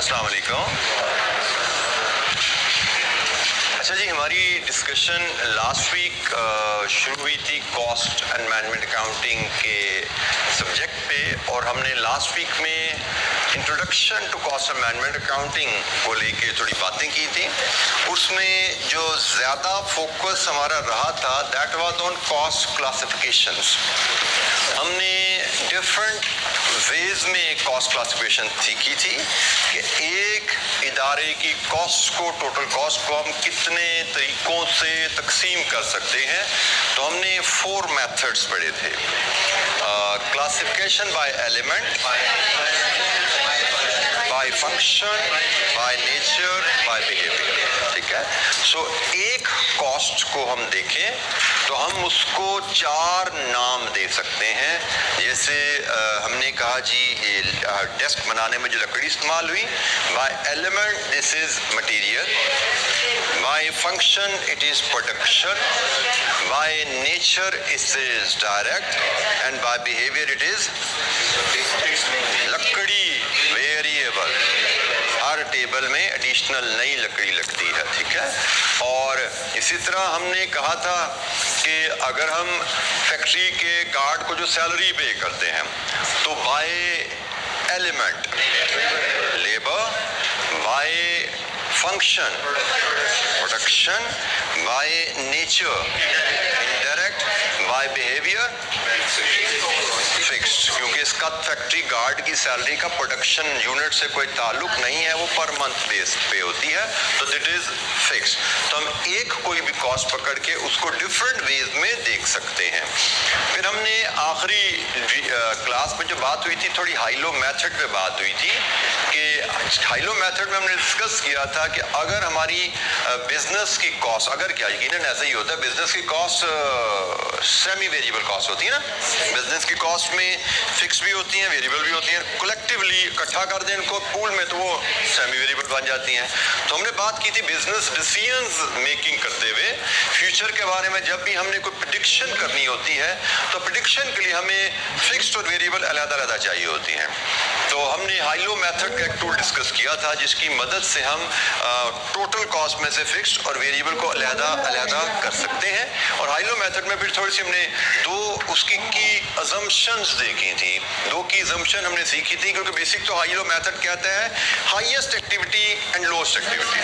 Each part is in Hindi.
अस्सलाम वालेकुम। अच्छा जी, हमारी डिस्कशन लास्ट वीक शुरू हुई थी कॉस्ट एंड मैनेजमेंट अकाउंटिंग के सब्जेक्ट पे, और हमने लास्ट वीक में introduction to cost and management accounting को लेके थोड़ी बातें की थी। उसमें जो ज़्यादा फोकस हमारा रहा था that was on cost classifications. हमने डिफरेंट वेज में कॉस्ट क्लासिफिकेशन सीखी थी कि एक इदारे की कॉस्ट को, टोटल कॉस्ट को हम कितने तरीकों से तकसीम कर सकते हैं। तो हमने 4 मेथड्स पढ़े थे। Classification by element, by function, by nature, by behaviour. ठीक है। सो एक कॉस्ट को हम देखें तो हम उसको 4 नाम दे सकते हैं। जैसे हमने कहा जी ये डेस्क बनाने में जो लकड़ी इस्तेमाल हुई, by element this is material, by function it is production, by nature it is direct, and by behaviour it is लकड़ी वेरिएबल। हर टेबल में एडिशनल नई लकड़ी लगती है। ठीक है। और इसी तरह हमने कहा था कि अगर हम फैक्ट्री के गार्ड को जो सैलरी पे करते हैं तो by element labour, by function production, by nature indirect, by behaviour fixed. क्योंकि इसका फैक्ट्री गार्ड की सैलरी का प्रोडक्शन यूनिट से कोई ताल्लुक नहीं है, वो पर मंथ बेस पे होती है, तो दिट इज फिक्स्ड। तो हम एक कोई भी कॉस्ट पकड़ के उसको डिफरेंट वेज में देख सकते हैं। फिर हमने आखिरी क्लास में जो बात हुई थी, थोड़ी हाई-लो मेथड पे बात हुई थी कि हाई-लो मेथड में हमने डिस्कस किया था कि अगर हमारी बिजनेस की कॉस्ट, अगर क्या यकीनन ऐसा ही होता है, बिजनेस की कॉस्ट सेमी वेरिएबल कॉस्ट होती है ना। बिजनेस की कॉस्ट में फिक्स भी होती हैं, वेरिएबल भी होती हैं। कलेक्टिवली इकट्ठा कर दें इनको पूल में तो वो सेमी वेरिएबल बन जाती हैं। तो हमने बात की थी बिजनेस डिसीजंस मेकिंग करते हुए फ्यूचर के बारे में, जब भी हमने कोई प्रेडिक्शन करनी होती है तो प्रेडिक्शन के लिए हमें फिक्स्ड और वेरिएबल अलग-अलग चाहिए होती हैं। तो हमने हाई-लो मेथड का एक टूल डिस्कस किया था जिसकी मदद से हम टोटल कॉस्ट में से फिक्स्ड और वेरिएबल को अलग-अलग कर सकते हैं। और हाई-लो मेथड में फिर थोड़ी सी हमने 2 उसकी की अजम्पशंस देखी थी। 2 की अजम्पशन हमने सीखी थी, क्योंकि बेसिक तो हाई-लो मेथड कहता है highest activity and lowest activity.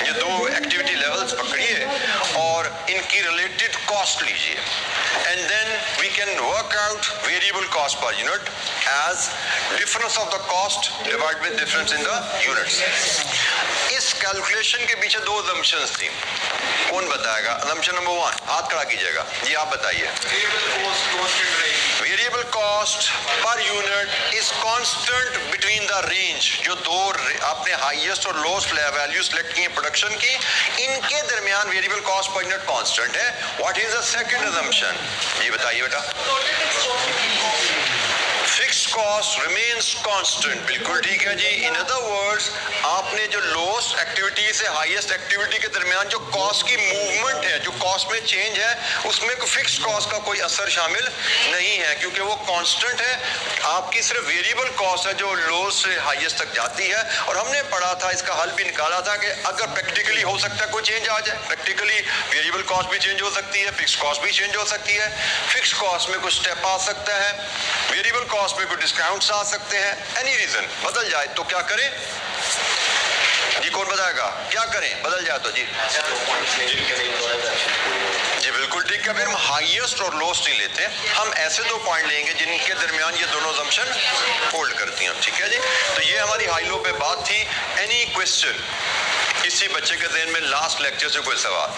ये 2 एक्टिविटी लेवल्स पकड़िए और इनकी रिलेटेड कॉस्ट लीजिए, and then we can work out variable cost per unit as difference of the cost divide with difference in the units. इस कैलकुलेशन के पीछे 2 assumptions थी। कौन बताएगा? assumption नंबर 1, हाथ खड़ा कीजिएगा जी, आप बताइए। Variable cost per unit is constant between the range. जो 2 आपने हाईएस्ट और लोएस्ट वैल्यू सिलेक्ट की है प्रोडक्शन की, इनके दरमियान variable cost per unit constant है। What is the second assumption? जी बताइए बेटा। Fixed cost remains constant. बिल्कुल ठीक है जी। इन अदर वर्ड्स, आपने जो लोएस्ट एक्टिविटी से हाईएस्ट एक्टिविटी के दरमियान जो कॉस्ट की मूवमेंट है, जो कॉस्ट में चेंज है, उसमें फिक्स्ड कॉस्ट का कोई असर शामिल नहीं है, क्योंकि वो कांस्टेंट है। आपकी सिर्फ वेरिएबल कॉस्ट है जो लो से हाईएस्ट तक जाती है। और हमने पढ़ा था, इसका हल भी निकाला था कि अगर प्रैक्टिकली हो सकता है कोई चेंज आ जाए, प्रैक्टिकली वेरिएबल कॉस्ट भी चेंज हो सकती है, फिक्स्ड कॉस्ट भी चेंज हो सकती है। फिक्स्ड कॉस्ट में कुछ स्टेप आ सकता है, वेरिएबल कॉस्ट में कुछ डिस्काउंट्स आ सकते हैं। एनी रीजन बदल जाए तो क्या करें जी? कौन बताएगा क्या करें बदल जाए तो? जी जी बिल्कुल ठीक है। फिर हम हाईएस्ट और लोएस्ट नहीं लेते, हम ऐसे 2 पॉइंट लेंगे जिनके दरमियान ये दोनों assumption होल्ड करती हैं। ठीक है जी। तो ये हमारी हाई-लो पे बात थी। एनी क्वेश्चन किसी बच्चे के ज़हन में लास्ट लेक्चर से कोई सवाल?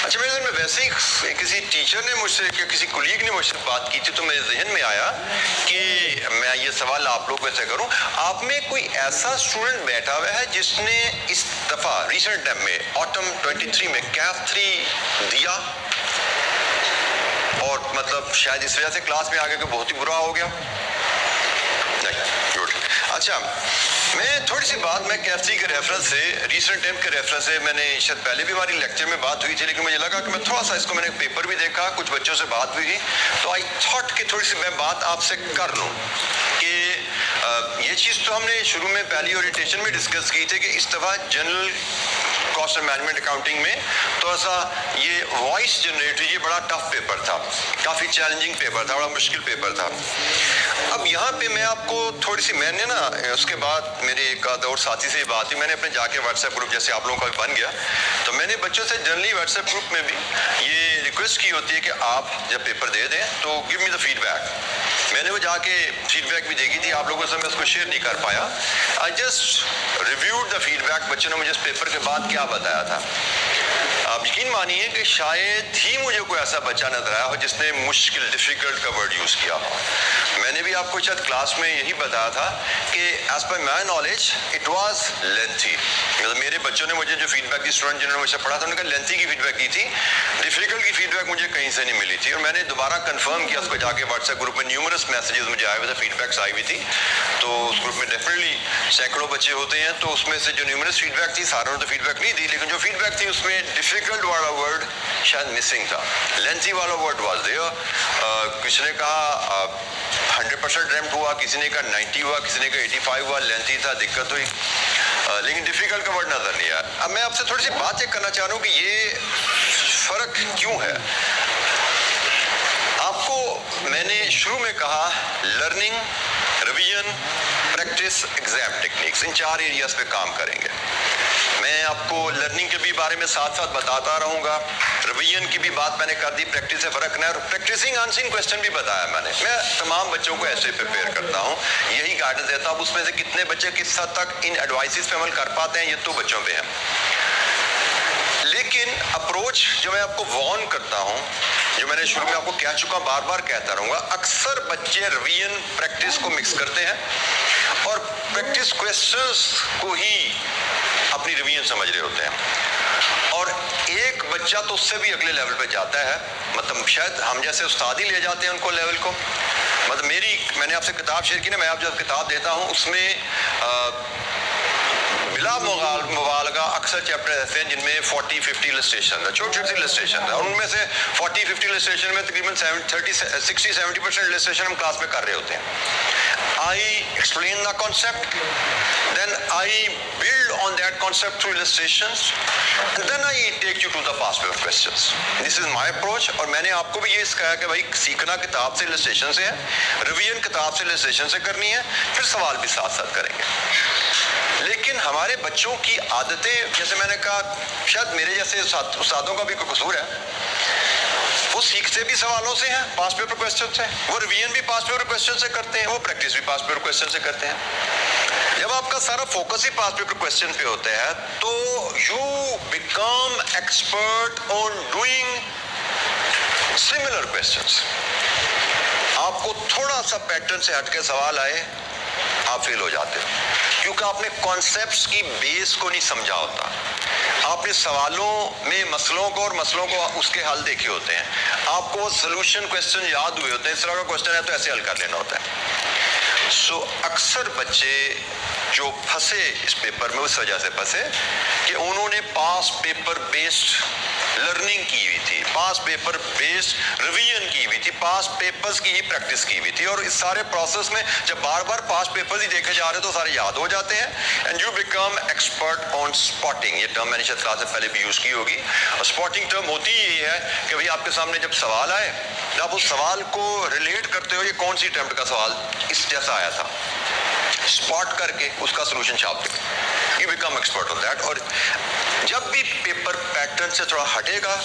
अच्छा, मेरे में वैसे ही किसी टीचर ने मुझसे, किसी कुलीग ने मुझसे बात की थी, तो मेरे जहन में आया कि मैं ये सवाल आप लोगों से करूं। आप में कोई ऐसा स्टूडेंट बैठा हुआ है जिसने इस दफा रिसेंट टाइम में ऑटम 23 में कैफ 3 दिया और मतलब शायद इस वजह से क्लास में आगे के बहुत ही बुरा हो गया? नहीं, गुड। अच्छा, मैं थोड़ी सी बात, मैं कैफसी के रेफरेंस से, रिसेंट टाइम के रेफरेंस से, मैंने शायद पहले भी हमारी लेक्चर में बात हुई थी, लेकिन मुझे लगा कि मैं थोड़ा सा इसको, मैंने पेपर भी देखा, कुछ बच्चों से बात हुई, तो आई थॉट कि थोड़ी सी मैं बात आपसे कर लूँ कि ये चीज़ तो हमने शुरू में पहली ओरिएंटेशन में डिस्कस की थी कि इस दफ़ा general cost and management accounting में थोड़ा सा ये वॉइस जनरेटर ये बड़ा टफ पेपर था, काफ़ी चैलेंजिंग पेपर था, बड़ा मुश्किल पेपर था। अब यहाँ पे मैं आपको थोड़ी सी, मैंने ना उसके बाद मेरे एक और साथी से बात हुई, मैंने अपने जाके व्हाट्सएप ग्रुप जैसे आप लोगों का भी बन गया, तो मैंने बच्चों से जनरली व्हाट्सएप ग्रुप में भी ये रिक्वेस्ट की होती है कि आप जब पेपर दे दें तो गिव मी द फीडबैक। मैंने वो जाके फीडबैक भी देखी थी, आप लोगों से मैं उसको शेयर नहीं कर पाया। I just reviewed the feedback, बच्चों ने मुझे इस पेपर के बाद क्या बताया था। आप यकीन मानिए कि शायद ही मुझे कोई ऐसा बच्चा नजर आया हो जिसने मुश्किल डिफिकल्ट का वर्ड यूज किया हो। मैंने भी आपको शायद क्लास में यही बताया था कि as per my knowledge it was lengthy. मतलब मेरे बच्चों ने मुझे जो फीडबैक दी, स्टूडेंट जिन्होंने मुझसे पढ़ा था, उन्होंने लेंथी की फीडबैक की थी, डिफिकल्ट की फीडबैक मुझे कहीं से नहीं मिली थी। और मैंने दोबारा कंफर्म किया उसको जाके व्हाट्सएप ग्रुप में, न्यूमरस मैसेजेस मुझे आए हुए थे, फीडबैक्स आई हुई थी। तो उस ग्रुप में डेफिनेटली सैकड़ों बच्चे होते हैं, तो उसमें से जो न्यूमरस फीडबैक थी, सारों ने तो फीडबैक नहीं दी, लेकिन जो फीडबैक थी उसमें डिफिकल्ट वाला वर्ड शायद मिसिंग था, लेंथी वाला वर्ड वाज देयर। किसी ने कहा 100% रैम्प हुआ, किसी ने कहा 90 हुआ, किसी ने कहा 85 हुआ, लेंथी था, दिक्कत हुई, लेकिन डिफिकल्ट का वर्ड नजर नहीं आया। अब मैं आपसे थोड़ी सी बात चेक करना चाह रहा हूँ कि ये फर्क क्यों है। आपको मैंने शुरू में कहा learning, revision, practice, exam techniques, इन 4 एरियाज पे काम करेंगे। मैं आपको लर्निंग के भी बारे में साथ साथ बताता रहूंगा, रिवीजन की भी बात मैंने कर दी, प्रैक्टिस से फर्क नहीं, और प्रैक्टिसिंग आंसरिंग क्वेश्चन भी बताया मैंने। मैं तमाम बच्चों को ऐसे प्रिपेयर करता हूँ, यही गाइडेंस देता हूँ। उसमें से कितने बच्चे किस हद तक इन एडवाइसेस पे अमल कर पाते हैं ये तो बच्चों पे है, लेकिन अप्रोच जो मैं आपको वॉर्न करता हूँ, जो मैंने शुरू में आपको कह चुका, बार बार कहता रहूंगा, अक्सर बच्चे रिवीजन प्रैक्टिस को मिक्स करते हैं और प्रैक्टिस क्वेश्चंस को ही अपनी रिवीजन समझ रहे होते हैं। और एक बच्चा तो उससे भी अगले लेवल पे जाता है, मतलब शायद हम जैसे उस्ताद ही ले जाते हैं उनको लेवल को। मतलब मैंने आपसे किताब शेयर की ना, मैं आप जब किताब देता हूँ उसमें बिला मुबालगा अक्सर चैप्टर ऐसे हैं जिनमें 40-50 इलस्ट्रेशन है, छोटी छोटी इलस्ट्रेशन है, और उनमें से 40-50 इलस्ट्रेशन में तकरीबन 60-70% इलस्ट्रेशन हम क्लास में कर रहे होते हैं। I explain the concept, then I build on that concept through illustrations, and then I take you to the past paper questions. This is my approach. और मैंने आपको भी ये सिखाया कि भाई सीखना किताब से इलस्ट्रेशन से है, रिवीजन किताब से इलस्ट्रेशन से करनी है, फिर सवाल भी साथ साथ करेंगे। लेकिन हमारे बच्चों की आदतें, जैसे मैंने कहा, शायद मेरे जैसे उस्तादों का भी कोई कसूर है, वो सीखते भी सवालों से हैं, पास पेपर क्वेश्चन से, वो रिवीजन भी पास पेपर क्वेश्चन से करते हैं, वो प्रैक्टिस भी पास पेपर क्वेश्चन से करते हैं। जब आपका सारा फोकस ही पास पेपर क्वेश्चन पे होता है तो you become expert on doing similar questions. आपको थोड़ा सा पैटर्न से हटके सवाल आए, आप फेल हो जाते हो, क्योंकि आपने कॉन्सेप्ट्स की बेस को नहीं समझा होता। आपने सवालों में मसलों को और मसलों को उसके हल देखे होते हैं, आपको सोल्यूशन क्वेश्चन याद हुए होते हैं, इस तरह का क्वेश्चन है तो ऐसे हल कर लेना होता है। सो अक्सर बच्चे जो फंसे इस पेपर में उस वजह से फंसे कि उन्होंने पास पेपर बेस्ड लर्निंग की हुई थी, पास पेपर बेस्ड रिवीजन की हुई थी, पास पेपर्स की ही प्रैक्टिस की हुई थी, और इस सारे प्रोसेस में जब बार बार पास पेपर्स ही देखे जा रहे तो सारे याद हो जाते हैं, and you become expert on spotting. ये टर्म मैंने शायद क्लास से पहले भी यूज की होगी। और स्पॉटिंग टर्म होती ही है कि भाई आपके सामने जब सवाल आए, जब आप उस सवाल को रिलेट करते हो, ये कौन सी अटेम्प्ट का सवाल इस जैसा आया था, स्पॉट करके उसका सोल्यूशन छाप दो, you become expert on that. और जब भी पेपर पैटर्न से थोड़ा हटेगा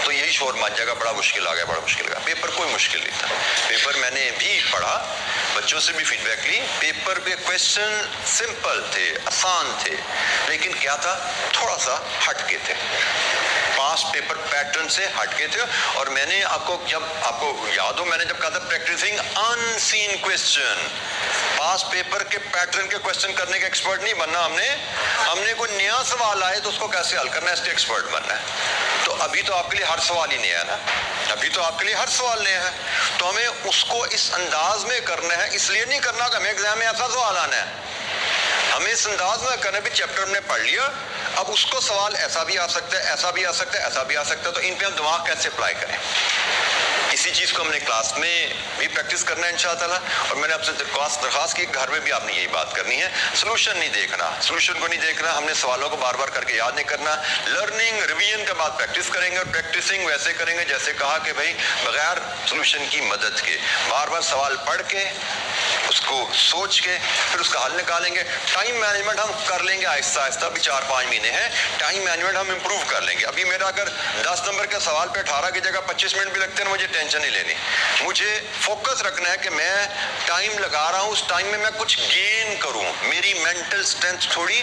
तो यही शोर मच जाएगा, बड़ा मुश्किल आ गया, बड़ा मुश्किल आ गया। पेपर कोई मुश्किल नहीं था, पेपर मैंने भी पढ़ा, बच्चों से भी फीडबैक ली, पेपर पे क्वेश्चन सिंपल थे, आसान थे, लेकिन क्या था, थोड़ा सा हटके थे, पास पेपर पैटर्न से हटके थे। और मैंने आपको याद हो, मैंने जब कहा था प्रैक्टिसिंग अनसीन क्वेश्चन, पास पेपर के पैटर्न के क्वेश्चन करने के एक्सपर्ट नहीं बनना हमने कोई नया सवाल आए तो उसको कैसे हल करना है, इसके एक्सपर्ट बनना है। तो अभी तो आपके लिए हर सवाल ही नया है ना, अभी तो आपके लिए हर सवाल नया है, तो हमें उसको इस अंदाज में करना है। इसलिए नहीं करना कि हमें एग्जाम में ऐसा सवाल आना है, हमें इस अंदाज में करना है भी चैप्टर हमने पढ़ लिया, अब उसको सवाल ऐसा भी आ सकता है, ऐसा भी आ सकता है, ऐसा भी आ सकता है, तो इन पे हम दिमाग कैसे अप्लाई करें, इसी चीज़ को हमने क्लास में भी प्रैक्टिस करना है इंशाअल्लाह। और मैंने आपसे दरख्वास्त की घर में भी आपने यही बात करनी है। सोल्यूशन नहीं देखना, सोल्यूशन को नहीं देखना, हमने सवालों को बार बार करके याद नहीं करना। लर्निंग रिवीजन के बाद प्रैक्टिस करेंगे, और प्रैक्टिसिंग वैसे करेंगे जैसे कहा कि भाई बगैर सोल्यूशन की मदद के, बार बार सवाल पढ़ के उसको सोच के फिर उसका हल निकालेंगे। टाइम मैनेजमेंट हम कर लेंगे आहिस्ता आहिस्ता, अभी 4-5 महीने हैं, टाइम मैनेजमेंट हम इंप्रूव कर लेंगे। अभी मेरा अगर 10 नंबर के सवाल पे 18 की जगह 25 मिनट भी लगते हैं, मुझे टेंशन नहीं लेनी। मुझे फोकस रखना है कि मैं टाइम लगा रहा हूँ, उस टाइम में मैं कुछ गेन करूँ, मेरी मेंटल स्ट्रेंथ थोड़ी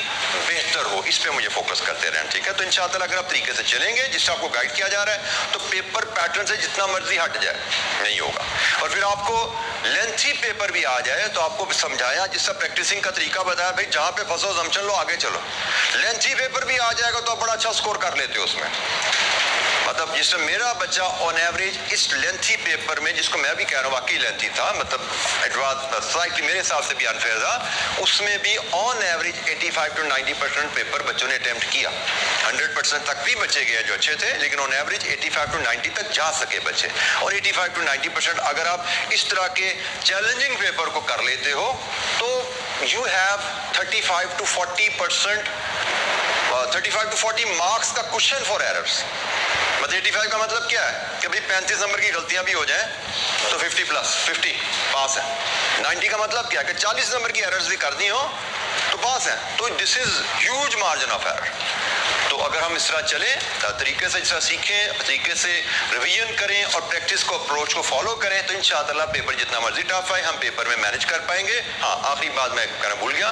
बेहतर हो, इस पे मुझे फोकस करते रहें, ठीक है। तो इंशाअल्लाह अगर आप तरीके से चलेंगे जिससे आपको गाइड किया जा रहा है, तो पेपर पैटर्न से जितना मर्जी हट जाए नहीं होगा। और फिर आपको लेंथी पेपर भी आ जाए तो आपको समझाया, जिससे प्रैक्टिसिंग का तरीका बताया, भाई जहां पे फंसो जमचन लो, आगे चलो। लेंथी पेपर भी आ जाएगा तो आप बड़ा अच्छा स्कोर कर लेते हो उसमें। मतलब जिससे मेरा बच्चा ऑन एवरेज इस लेंथी पेपर में, जिसको मैं भी कह रहा हूँ वाकई लेंथी था, मतलब इट वाज स्लाइटली मेरे हिसाब से भी अनफेयर था, उसमें भी ऑन एवरेज 85 to 90% पेपर बच्चों ने अटेम्प्ट किया। 100% तक भी बच्चे गए जो अच्छे थे, लेकिन ऑन एवरेज 85 to 90 तक जा सके बच्चे। और 85 to 90% अगर आप इस तरह के चैलेंजिंग पेपर को कर लेते हो तो you have 35 to 40% 35 to 40 marks का क्वेश्चन फॉर एरर्स। मतलब 85 का मतलब क्या है कि भाई 35 नंबर की गलतियां भी हो जाएं तो 50 पास है। 90 का मतलब क्या है कि 40 नंबर की एरर्स भी कर दी हो तो पास है। तो this is huge margin of error. तो अगर हम इस तरह चलें, तरीके से जिस सीखें, तरीके से रिवीजन करें और प्रैक्टिस को, अप्रोच को फॉलो करें, तो इंशाअल्लाह पेपर जितना मर्जी टफ आए हम पेपर में मैनेज कर पाएंगे। हाँ, आखिरी बात मैं कहना भूल गया,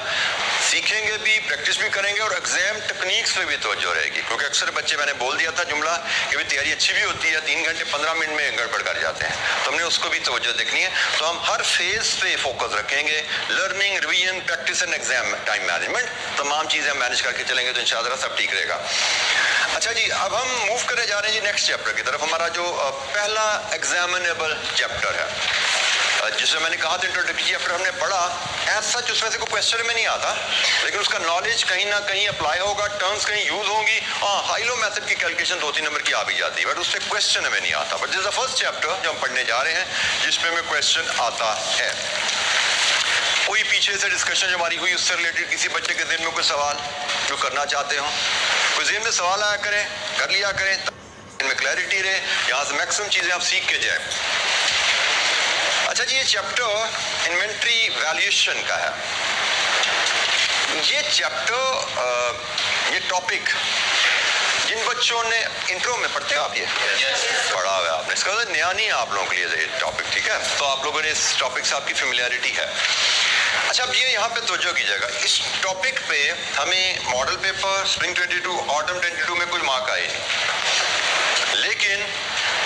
सीखेंगे भी, प्रैक्टिस भी करेंगे और एग्जाम टेक्निक्स पे भी तवज्जो रहेगी। क्योंकि अक्सर बच्चे, मैंने बोल दिया था जुमला कि भाई तैयारी अच्छी भी होती है, 3 घंटे 15 मिनट में गड़बड़ कर जाते हैं, तो हमने उसको भी तवज्जो देखनी है। तो हम हर फेज पे फोकस रखेंगे, learning, revision, practice and exam time management, तमाम चीजें मैनेज करके चलेंगे तो इंशाअल्लाह सब ठीक रहेगा। अच्छा जी, अब हम मूव करे जा रहे हैं जी नेक्स्ट चैप्टर की तरफ। हमारा जो पहला एग्जामिनेबल चैप्टर है, जिसमें मैंने कहा था इंट्रोडक्टरी चैप्टर हमने पढ़ा, एज सच उसमें से कोई क्वेश्चन में नहीं आता, लेकिन उसका नॉलेज कहीं ना कहीं अप्लाई होगा, टर्म्स कहीं यूज होंगी। हाँ, हाई लो मेथड की कैलकुलेशन 2-3 नंबर की आ भी जाती है, बट उससे क्वेश्चन में नहीं आता। But this is the first chapter जो हम पढ़ने जा रहे हैं जिसमें में क्वेश्चन आता है। कोई पीछे से डिस्कशन जो हमारी हुई उससे रिलेटेड किसी बच्चे के दिल में कोई सवाल जो करना चाहते हो, कोई ज़हन में सवाल आया करें, कर लिया करें, इनमें क्लैरिटी रहे, यहाँ से मैक्सिमम चीज़ें आप सीख के जाए। अच्छा जी, ये चैप्टर इन्वेंट्री वैल्यूएशन का है। ये चैप्टर, ये टॉपिक जिन बच्चों ने इंट्रो में पढ़ते हो आप, ये पढ़ा हुआ है आपने, इसका मतलब नया नहीं है आप लोगों के लिए ये टॉपिक, ठीक है। तो आप लोगों ने इस टॉपिक से आपकी फेमिलियरिटी है। अच्छा, अब ये यहाँ पे तवज्जो कीजिएगा, इस टॉपिक पे हमें मॉडल पेपर, स्प्रिंग 22, ऑटम 22 में कोई मार्क आए नहीं, लेकिन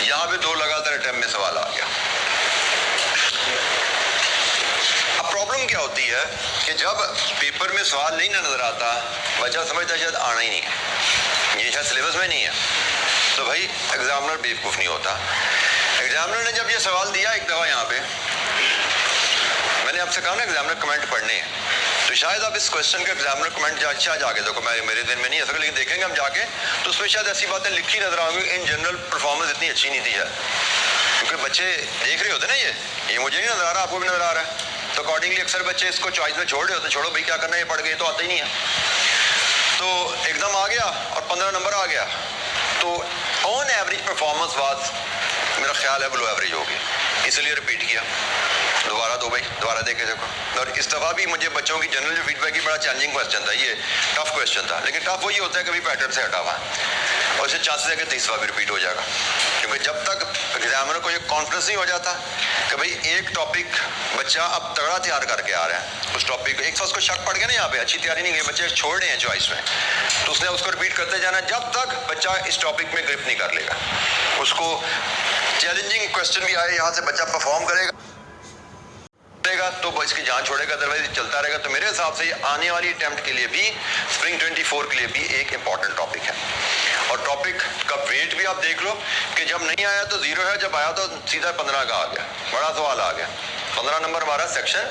यहाँ पे 2 लगातार अटेम्प्ट में सवाल आ गया। अब प्रॉब्लम क्या होती है कि जब पेपर में सवाल नहीं नजर आता, बच्चा समझता है शायद आना ही नहीं है, ये शायद सिलेबस में नहीं है, तो भाई एग्जामिनर बेवकूफ़ नहीं होता। एग्जामिनर ने जब ये सवाल दिया एक दफ़ा, यहाँ पे मैंने आपसे कहा ना एग्जामिनर कमेंट पढ़ने हैं, तो शायद आप इस क्वेश्चन के एग्जामिनर कमेंट अच्छा जाके देखो, मेरे दिन में नहीं है, लेकिन देखेंगे हम जाके तो उसमें शायद ऐसी बातें लिखी नजर आएंगी, इन जनरल परफॉर्मेंस इतनी अच्छी नहीं थी है, क्योंकि बच्चे देख रहे होते ना, ये मुझे नहीं नजर आ रहा, आपको भी नजर आ रहा है, तो अकॉर्डिंगली अक्सर बच्चे इसको चॉइस में छोड़ रहे होते, छोड़ो भाई क्या करना है, ये पढ़ गए तो आता ही नहीं है। तो एकदम आ गया और 15 नंबर आ गया, तो ऑन एवरेज परफॉर्मेंस वाज, मेरा ख्याल है लो एवरेज होगी, इसलिए रिपीट किया। दोबारा दो भाई, दोबारा देख के देखो। और इस दफ़ा भी मुझे बच्चों की जनरल जो फीडबैक की, बड़ा चैलेंजिंग क्वेश्चन था, ये टफ क्वेश्चन था, लेकिन टफ वही होता है कभी पैटर्न से हटा हुआ है, और इससे चांसेस है कि तीसरा भी रिपीट हो जाएगा, क्योंकि जब तक एग्जामिनर को ये कॉन्फिडेंस नहीं हो जाता कि भाई एक टॉपिक बच्चा अब तगड़ा तैयार करके आ रहा है, उस टॉपिक एक उसको शक पड़ गया ना, यहाँ पे अच्छी तैयारी नहीं गई, बच्चे छोड़ रहे हैं चॉइस में, तो उसने उसको रिपीट करते जाना जब तक बच्चा इस टॉपिक में ग्रिप नहीं कर लेगा। उसको चैलेंजिंग क्वेश्चन भी आए, यहाँ से बच्चा परफॉर्म करेगा तो इसकी जान छोड़ेगा, अदरवाइज चलता रहेगा। तो मेरे हिसाब से ये आने वाली अटेम्प्ट के लिए भी, स्प्रिंग 24 के लिए भी एक इंपॉर्टेंट टॉपिक है। और टॉपिक का वेट भी आप देख लो कि जब नहीं आया तो 0 है, जब आया तो सीधा 15 का आ गया, बड़ा सवाल आ गया। 15 नंबर हमारा सेक्शन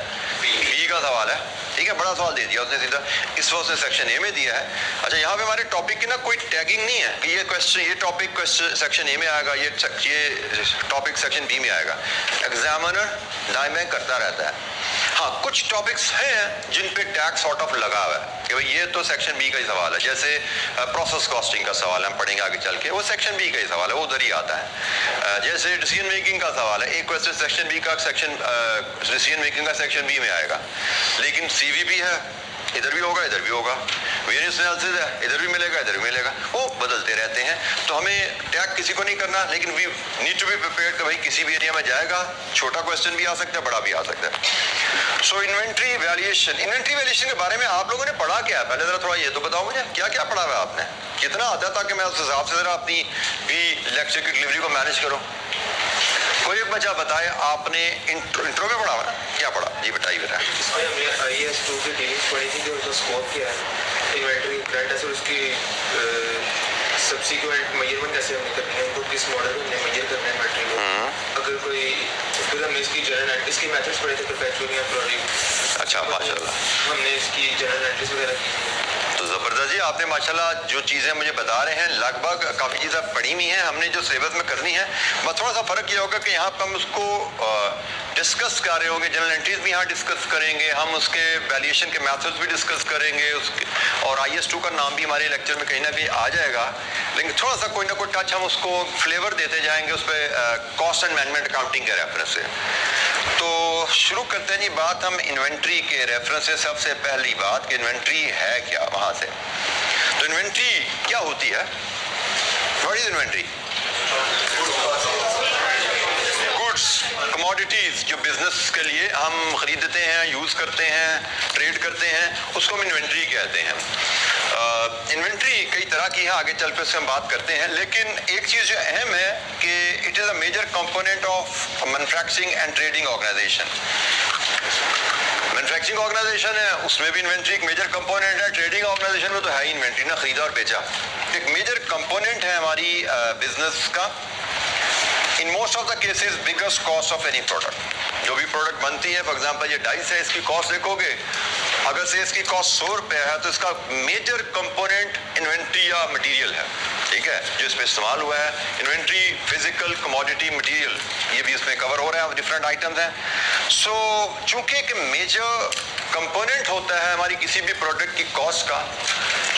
बी का सवाल है, ठीक है, बड़ा सवाल दे दिया उसने सीधा, इस वक्त उसने सेक्शन ए में दिया है। अच्छा, यहाँ पे हमारे टॉपिक की ना कोई टैगिंग नहीं है कि ये क्वेश्चन, ये टॉपिक क्वेश्चन सेक्शन ए में आएगा, ये टॉपिक सेक्शन बी में आएगा। एग्जामिनर दाएं बाएं करता रहता है। हाँ, कुछ टॉपिक्स हैं जिन पे टैग सॉर्ट ऑफ लगा हुआ है कि भाई ये तो सेक्शन बी का ही सवाल है, जैसे प्रोसेस कॉस्टिंग का सवाल हम पढ़ेंगे आगे चल के, वो सेक्शन बी का ही सवाल है, वो उधर ही आता है। जैसे डिसीजन मेकिंग का सवाल है, एक क्वेश्चन सेक्शन बी का, सेक्शन डिसीजन मेकिंग का सेक्शन बी में आएगा, लेकिन सीवीपी है, इधर भी होगा इधर भी होगा, वेरियस एनालिसिस है, इधर भी मिलेगा इधर भी मिलेगा, वो बदलते रहते हैं। तो हमें टैग किसी को नहीं करना, लेकिन we need to be prepared कि भाई किसी भी एरिया में जाएगा, छोटा क्वेश्चन भी आ सकता है, बड़ा भी आ सकता है। सो इन्वेंट्री वैल्यूएशन, इन्वेंट्री वैल्यूएशन के बारे में आप लोगों ने पढ़ा क्या है? पहले जरा थोड़ा ये तो बताओ मुझे, क्या क्या पढ़ा हुआ आपने, कितना आता है, ताकि मैं उस हिसाब से जरा अपनी भी लेक्चर की डिलीवरी को मैनेज करूँ। कोई एक बच्चा बताए, आपने इंट्रो में पढ़ा हुआ ना, क्या पढ़ा जी, बताइए बेटा। इसमें हमने IAS 2 की डीलिंग्स पढ़ी थी कि उसका स्कोप क्या है, इन्वेंटरी ब्रांड है, उसकी सब्सिक्वेंट मेजरमेंट कैसे हमने करनी है, उनको किस मॉडल में हमने मेजर करना है इन्वेंटरी को, अगर कोई, फिर हमने इसकी जनरल एंट्रीज की मेथड्स पढ़े थे, परफेक्चुअल या प्रोडक्ट। अच्छा, माशाल्लाह, हमने इसकी जनरल एंट्रीज वगैरह की। तो ज़बरदस्त जी, आपने माशाल्लाह जो चीज़ें मुझे बता रहे हैं लगभग काफ़ी चीज़ें पढ़ी हुई हैं, हमने जो सिलेबस में करनी है, बस थोड़ा सा फ़र्क ये होगा कि यहाँ पर हम उसको डिस्कस कर रहे होंगे, जनरल एंट्रीज भी यहाँ डिस्कस करेंगे, हम उसके वैल्यूएशन के मेथड्स भी डिस्कस करेंगे, उसके और IAS 2 का नाम भी हमारे लेक्चर में कहीं ना कहीं आ जाएगा, लेकिन थोड़ा सा कोई ना कोई टच हम उसको फ्लेवर देते जाएंगे उस पर कॉस्ट एंड मैनेजमेंट अकाउंटिंग के रेफरेंस से। तो शुरू करते हैं जी बात हम इन्वेंट्री के रेफरेंस से। सबसे पहली बात कि इन्वेंट्री है क्या, वहाँ से। तो इन्वेंट्री क्या होती है? What is inventory? Goods, commodities जो बिजनेस के लिए हम खरीदते हैं, यूज करते हैं, ट्रेड करते हैं, उसको हम इन्वेंट्री कहते हैं। इन्वेंट्री कई तरह की है, आगे चल पे उससे हम बात करते हैं, लेकिन एक चीज जो अहम है कि it is a major component of manufacturing and trading organisation. Manufacturing organisation है, उसमें भी इन्वेंट्री एक मेजर कंपोनेंट है, ट्रेडिंग ऑर्गेनाइजेशन में तो है ही इन्वेंट्री ना, खरीदा और बेचा, एक मेजर कंपोनेंट है हमारी बिजनेस का। In most of the cases biggest cost of any product, जो भी प्रोडक्ट बनती है, फॉर एग्जांपल ये डाइस है, इसकी कॉस्ट देखोगे, अगर से इसकी कॉस्ट 100 रुपये है तो इसका मेजर कंपोनेंट इन्वेंट्री या मटेरियल है, ठीक है, जो इसमें इस्तेमाल हुआ है। इन्वेंट्री, फिजिकल, कमोडिटी, मटेरियल, ये भी इसमें कवर हो रहा है, डिफरेंट आइटम्स हैं। सो चूंकि एक मेजर कंपोनेंट होता है हमारी किसी भी प्रोडक्ट की कॉस्ट का,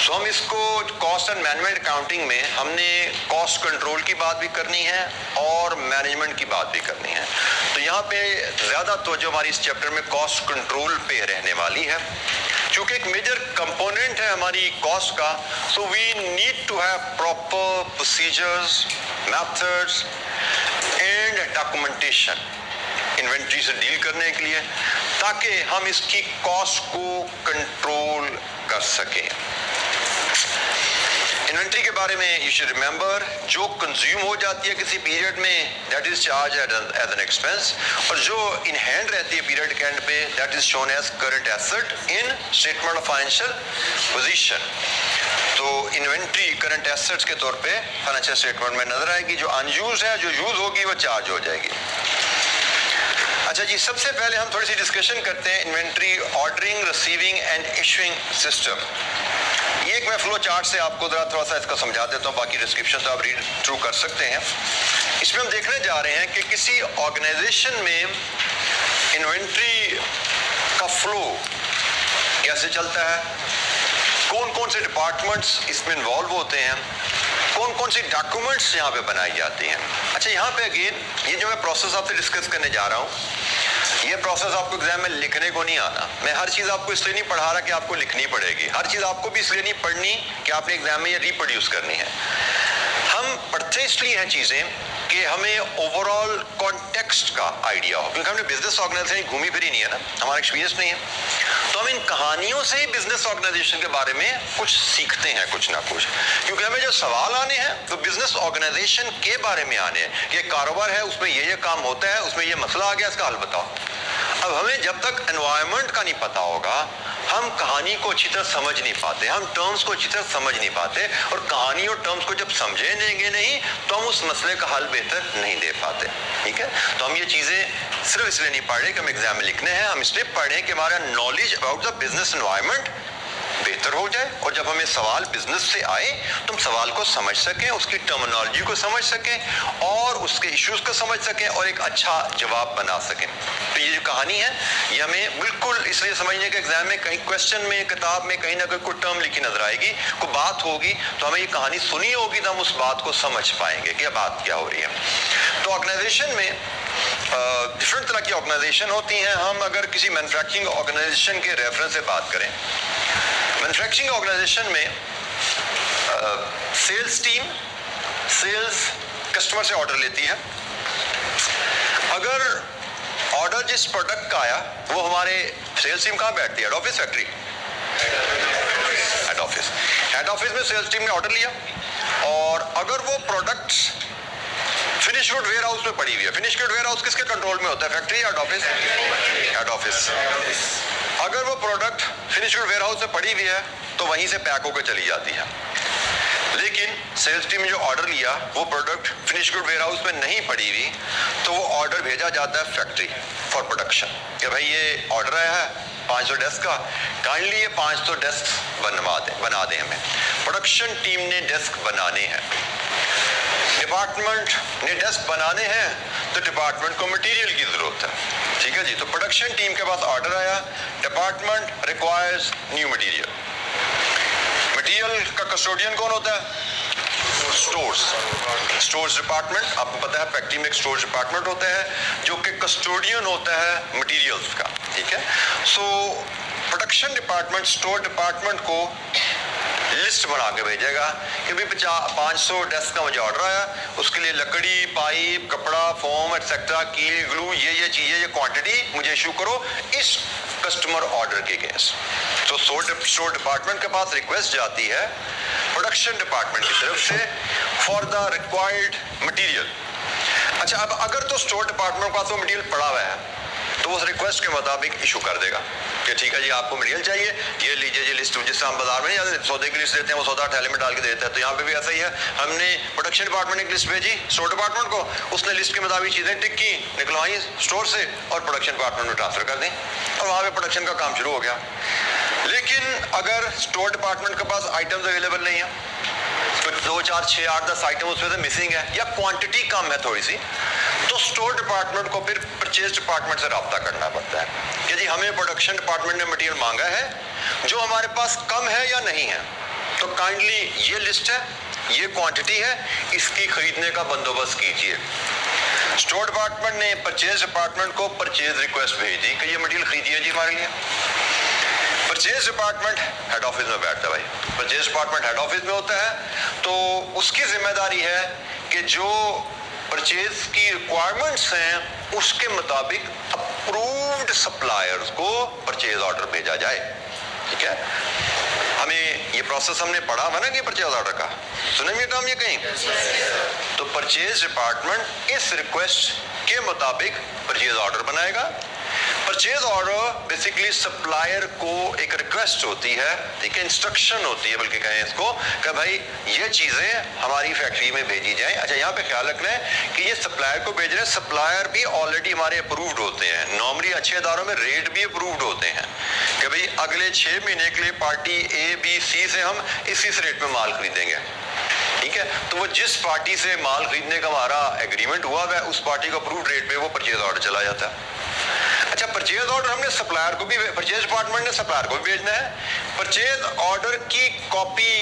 सो हम इसको कॉस्ट एंड मैनेजमेंट अकाउंटिंग में हमने कॉस्ट कंट्रोल की बात भी करनी है और मैनेजमेंट की बात भी करनी है। तो यहाँ पे ज़्यादा तवज्जो हमारी इस चैप्टर में कॉस्ट कंट्रोल पे रहने वाली है, क्योंकि एक मेजर कंपोनेंट है हमारी कॉस्ट का। So we need to have proper procedures, methods and documentation inventory से डील करने के लिए, ताकि हम इसकी कॉस्ट को कंट्रोल कर सकें। इन्वेंट्री के बारे में यू शुड रिमेंबर, जो कंज्यूम हो जाती है किसी पीरियड में that is charge as an expense, और जो इन हैंड रहती है पीरियड के एंड पे that is shown as current asset in statement of financial position. तो इन्वेंट्री करंट एसेट्स के तौर पे फाइनेंशियल स्टेटमेंट में नजर आएगी, जो अनयूज है, जो यूज होगी वो चार्ज हो जाएगी। अच्छा जी, सबसे पहले हम थोड़ी सी डिस्कशन करते हैं inventory ordering, receiving end issuing system. ये एक मैं फ्लो चार्ट से आपको जरा थोड़ा सा इसका समझा देता हूँ, बाकी डिस्क्रिप्शन तो आप रीड थ्रू कर सकते हैं। इसमें हम देखने जा रहे हैं कि किसी ऑर्गेनाइजेशन में इन्वेंट्री का फ्लो कैसे चलता है, कौन कौन से डिपार्टमेंट्स इसमें इन्वॉल्व होते हैं, कौन कौन सी डॉक्यूमेंट्स यहाँ पे बनाई जाती हैं। अच्छा, यहाँ पे अगेन ये जो मैं प्रोसेस आपसे डिस्कस करने जा रहा हूँ, ये प्रोसेस आपको एग्जाम में लिखने को नहीं आना। मैं हर चीज़ आपको इसलिए नहीं पढ़ा रहा कि आपको लिखनी पड़ेगी, हर चीज़ आपको भी इसलिए नहीं पढ़नी कि आपने एग्जाम में ये रिप्रोड्यूस करनी है। हम पढ़ते इसलिए हैं चीज़ें कि हमें ओवरऑल कॉन्टेक्स्ट का आइडिया हो, क्योंकि हमने बिजनेस ऑर्गेनाइजेशन घूमी फिरी नहीं है ना, हमारा एक्सपीरियंस नहीं है, तो हम इन कहानियों से ही बिजनेस ऑर्गेनाइजेशन के बारे में कुछ सीखते हैं, कुछ ना कुछ। क्योंकि हमें जो सवाल आने हैं तो बिजनेस ऑर्गेनाइजेशन के बारे में आने हैं कि कारोबार है, उसमें ये काम होता है, उसमें ये मसला आ गया, इसका हल बताओ। अब हमें जब तक एनवायरनमेंट का नहीं पता होगा हम कहानी को अच्छी तरह समझ नहीं पाते, हम टर्म्स को अच्छी तरह समझ नहीं पाते, और कहानी और टर्म्स को जब समझेंगे नहीं तो हम उस मसले का हल बेहतर नहीं दे पाते। ठीक है, तो हम ये चीजें सिर्फ इसलिए नहीं पढ़ रहे कि हम एग्जाम में लिखने हैं, हम इसलिए पढ़ रहे हैं कि हमारा knowledge about the business environment बेहतर हो जाए, और जब हमें सवाल बिजनेस से आए तो हम सवाल को समझ सकें, उसकी टर्मिनोलॉजी को समझ सकें और उसके इश्यूज को समझ सकें और एक अच्छा जवाब बना सकें। तो ये जो कहानी है ये हमें बिल्कुल इसलिए समझने के एग्जाम में कहीं क्वेश्चन में किताब में कहीं ना कहीं कोई टर्म लिखी नजर आएगी, कोई बात होगी, तो हमें ये कहानी सुनी होगी तो हम उस बात को समझ पाएंगे कि बात क्या हो रही है। तो ऑर्गेनाइजेशन में डिफरेंट तरह की ऑर्गेनाइजेशन होती हैं। हम अगर किसी मैन्युफैक्चरिंग ऑर्गेनाइजेशन के रेफरेंस से बात करें, मैन्युफैक्चरिंग ऑर्गेनाइजेशन में सेल्स टीम कस्टमर से ऑर्डर लेती है। अगर ऑर्डर जिस प्रोडक्ट का आया वो हमारे सेल्स टीम कहाँ बैठती है? Head office, factory? Head office में सेल्स टीम ने ऑर्डर लिया, और अगर वो product finish good warehouse में पड़ी हुई है, फिनिश गुड वेयर हाउस किसके कंट्रोल में होता है? फैक्ट्री या हेड ऑफिस? Head office. अगर वो product finish good warehouse में पड़ी हुई है तो वहीं से पैक होकर चली जाती है। लेकिन सेल्स टीम ने जो ऑर्डर लिया वो product finish good warehouse में नहीं पड़ी हुई, तो वो ऑर्डर भेजा जाता है फैक्ट्री फॉर प्रोडक्शन कि भाई ये ऑर्डर आया है 500 डेस्क का, काइंडली ये 500 डेस्क बना दें हमें। प्रोडक्शन टीम ने डेस्क बनाने हैं, डिपार्टमेंट ने डेस्क बनाने हैं, तो डिपार्टमेंट को मटेरियल की जरूरत है। ठीक है जी, तो प्रोडक्शन टीम के पास ऑर्डर आया, department requires new material. Material का कस्टोडियन कौन होता है? Stores department. आपको पता है फैक्ट्री में एक स्टोर्स डिपार्टमेंट होता है जो कि कस्टोडियन होता है मटेरियल्स का। ठीक है, so production department store department को लिस्ट बना के भेजेगा कि भाई 500 डेस्क का मुझे ऑर्डर आया, उसके लिए लकड़ी, पाइप, कपड़ा, फोम एक्सेट्रा, कील, ग्लू, ये चीजें, ये क्वांटिटी मुझे इशू करो इस कस्टमर ऑर्डर के अगेंस्ट। तो स्टोर डिपार्टमेंट के पास रिक्वेस्ट जाती है प्रोडक्शन डिपार्टमेंट की तरफ से फॉर द रिक्वायर्ड मटेरियल। अच्छा, अब अगर तो स्टोर डिपार्टमेंट के पास वो मटेरियल पड़ा हुआ है तो उस रिक्वेस्ट के मुताबिक इशू कर देगा कि ठीक है जी आपको मटेरियल चाहिए, ये लीजिए जी लिस्ट, जिससे हम बाजार में नहीं सौदे की लिस्ट देते हैं वो सौदा थैले में डाल के देते हैं, तो यहाँ पे भी ऐसा ही है। हमने प्रोडक्शन डिपार्टमेंट ने एक लिस्ट भेजी स्टोर डिपार्टमेंट को, उसने लिस्ट के मुताबिक चीजें टिक की, निकलवाई स्टोर से और प्रोडक्शन डिपार्टमेंट में ट्रांसफर कर दी, और वहाँ पे प्रोडक्शन का काम शुरू हो गया। लेकिन अगर स्टोर डिपार्टमेंट के पास आइटम्स अवेलेबल नहीं है, तो 2, 4, 6, 8, 10 आइटम उसमें से मिसिंग है या क्वांटिटी कम है थोड़ी सी, तो स्टोर डिपार्टमेंट को फिर परचेज डिपार्टमेंट से रब्ता करना पड़ता है कि जी हमें प्रोडक्शन डिपार्टमेंट ने मटेरियल मांगा है जो हमारे पास कम है या नहीं है, तो काइंडली ये लिस्ट है, ये क्वांटिटी है, इसकी खरीदने का बंदोबस्त कीजिए। स्टोर डिपार्टमेंट ने परचेज डिपार्टमेंट को परचेज रिक्वेस्ट भेजी कि ये मटेरियल खरीदिए जी हमारे लिए। परचेज डिपार्टमेंट हेड ऑफिस में बैठता है भाई, परचेज डिपार्टमेंट हेड ऑफिस में होता है, तो उसकी जिम्मेदारी है कि जो परचेज की रिक्वायरमेंट्स हैं उसके मुताबिक अप्रूव्ड सप्लायर्स को परचेज ऑर्डर भेजा जाए। ठीक है, हमें ये प्रोसेस हमने पढ़ा हुआ ना कि परचेज ऑर्डर का, सुनेंगे टर्म ये कहीं? तो परचेज डिपार्टमेंट इस रिक्वेस्ट के मुताबिक परचेज ऑर्डर बनाएगा। परचेज ऑर्डर बेसिकली सप्लायर को एक रिक्वेस्ट होती है, ठीक है, इंस्ट्रक्शन होती है बल्कि कहें इसको कि भाई ये चीजें हमारी फैक्ट्री में भेजी जाएं। अच्छा, यहाँ पे ख्याल रखना है कि ये सप्लायर को भेज रहे हैं, सप्लायर भी ऑलरेडी हमारे अप्रूव्ड होते हैं। नॉर्मली अच्छे इदारों में रेट भी अप्रूव्ड होते हैं कि भाई अगले 6 महीने के लिए पार्टी A, B, C से हम इस रेट में माल खरीदेंगे। ठीक है, तो वो जिस पार्टी से माल खरीदने का हमारा एग्रीमेंट हुआ है उस पार्टी को अप्रूव्ड रेट पे वो परचेज ऑर्डर चला जाता है। अच्छा, परचेज ऑर्डर हमने सप्लायर को भी, परचेज डिपार्टमेंट ने सप्लायर को भी भेजना है। परचेज ऑर्डर की कॉपी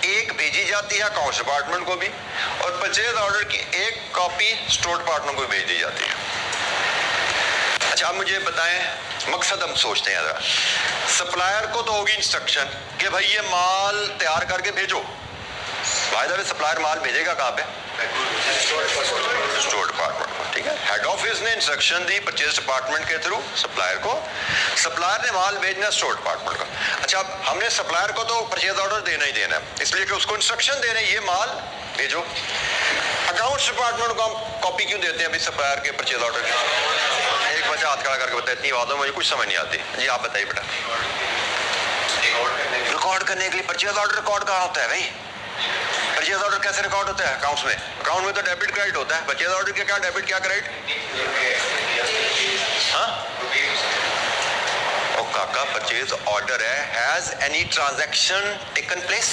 एक भेजी जाती है अकाउंट्स डिपार्टमेंट को भी, और परचेज ऑर्डर की एक कॉपी स्टोर डिपार्टमेंट को भेज दी जाती है। अच्छा, आप मुझे बताएं मकसद हम सोचते हैं जरा। सप्लायर को तो होगी इंस्ट्रक्शन कि भाई ये माल तैयार करके भेजो। बाय द वे सप्लायर माल भेजेगा कहाँ पे? स्टोर डिपार्टमेंट को। ठीक है, हेड ऑफिस ने इंस्ट्रक्शन दी परचेज डिपार्टमेंट के थ्रू सप्लायर को, सप्लायर ने माल भेजना स्टोर डिपार्टमेंट को। अच्छा, अब हमने सप्लायर को तो परचेज ऑर्डर देना ही देना है, इसलिए कि उसको इंस्ट्रक्शन दे रहे हैं ये माल भेजो। अकाउंट्स डिपार्टमेंट को हम कॉपी क्यों देते हैं अभी सप्लायर के परचेज ऑर्डर की? एक से हाथ खड़ा करके बताए, इतनी बात है मुझे कुछ समझ नहीं आती। जी आप बताइए बेटा। रिकॉर्ड करने के लिए परचेज ऑर्डर रिकॉर्ड कहाँ होता है भाई? परचेज ऑर्डर कैसे रिकॉर्ड होता है अकाउंट्स में? अकाउंट में तो डेबिट क्रेडिट होता है, परचेज ऑर्डर के क्या डेबिट क्या क्रेडिट? हाँ ओ काका, परचेज ऑर्डर है, has any transaction taken place?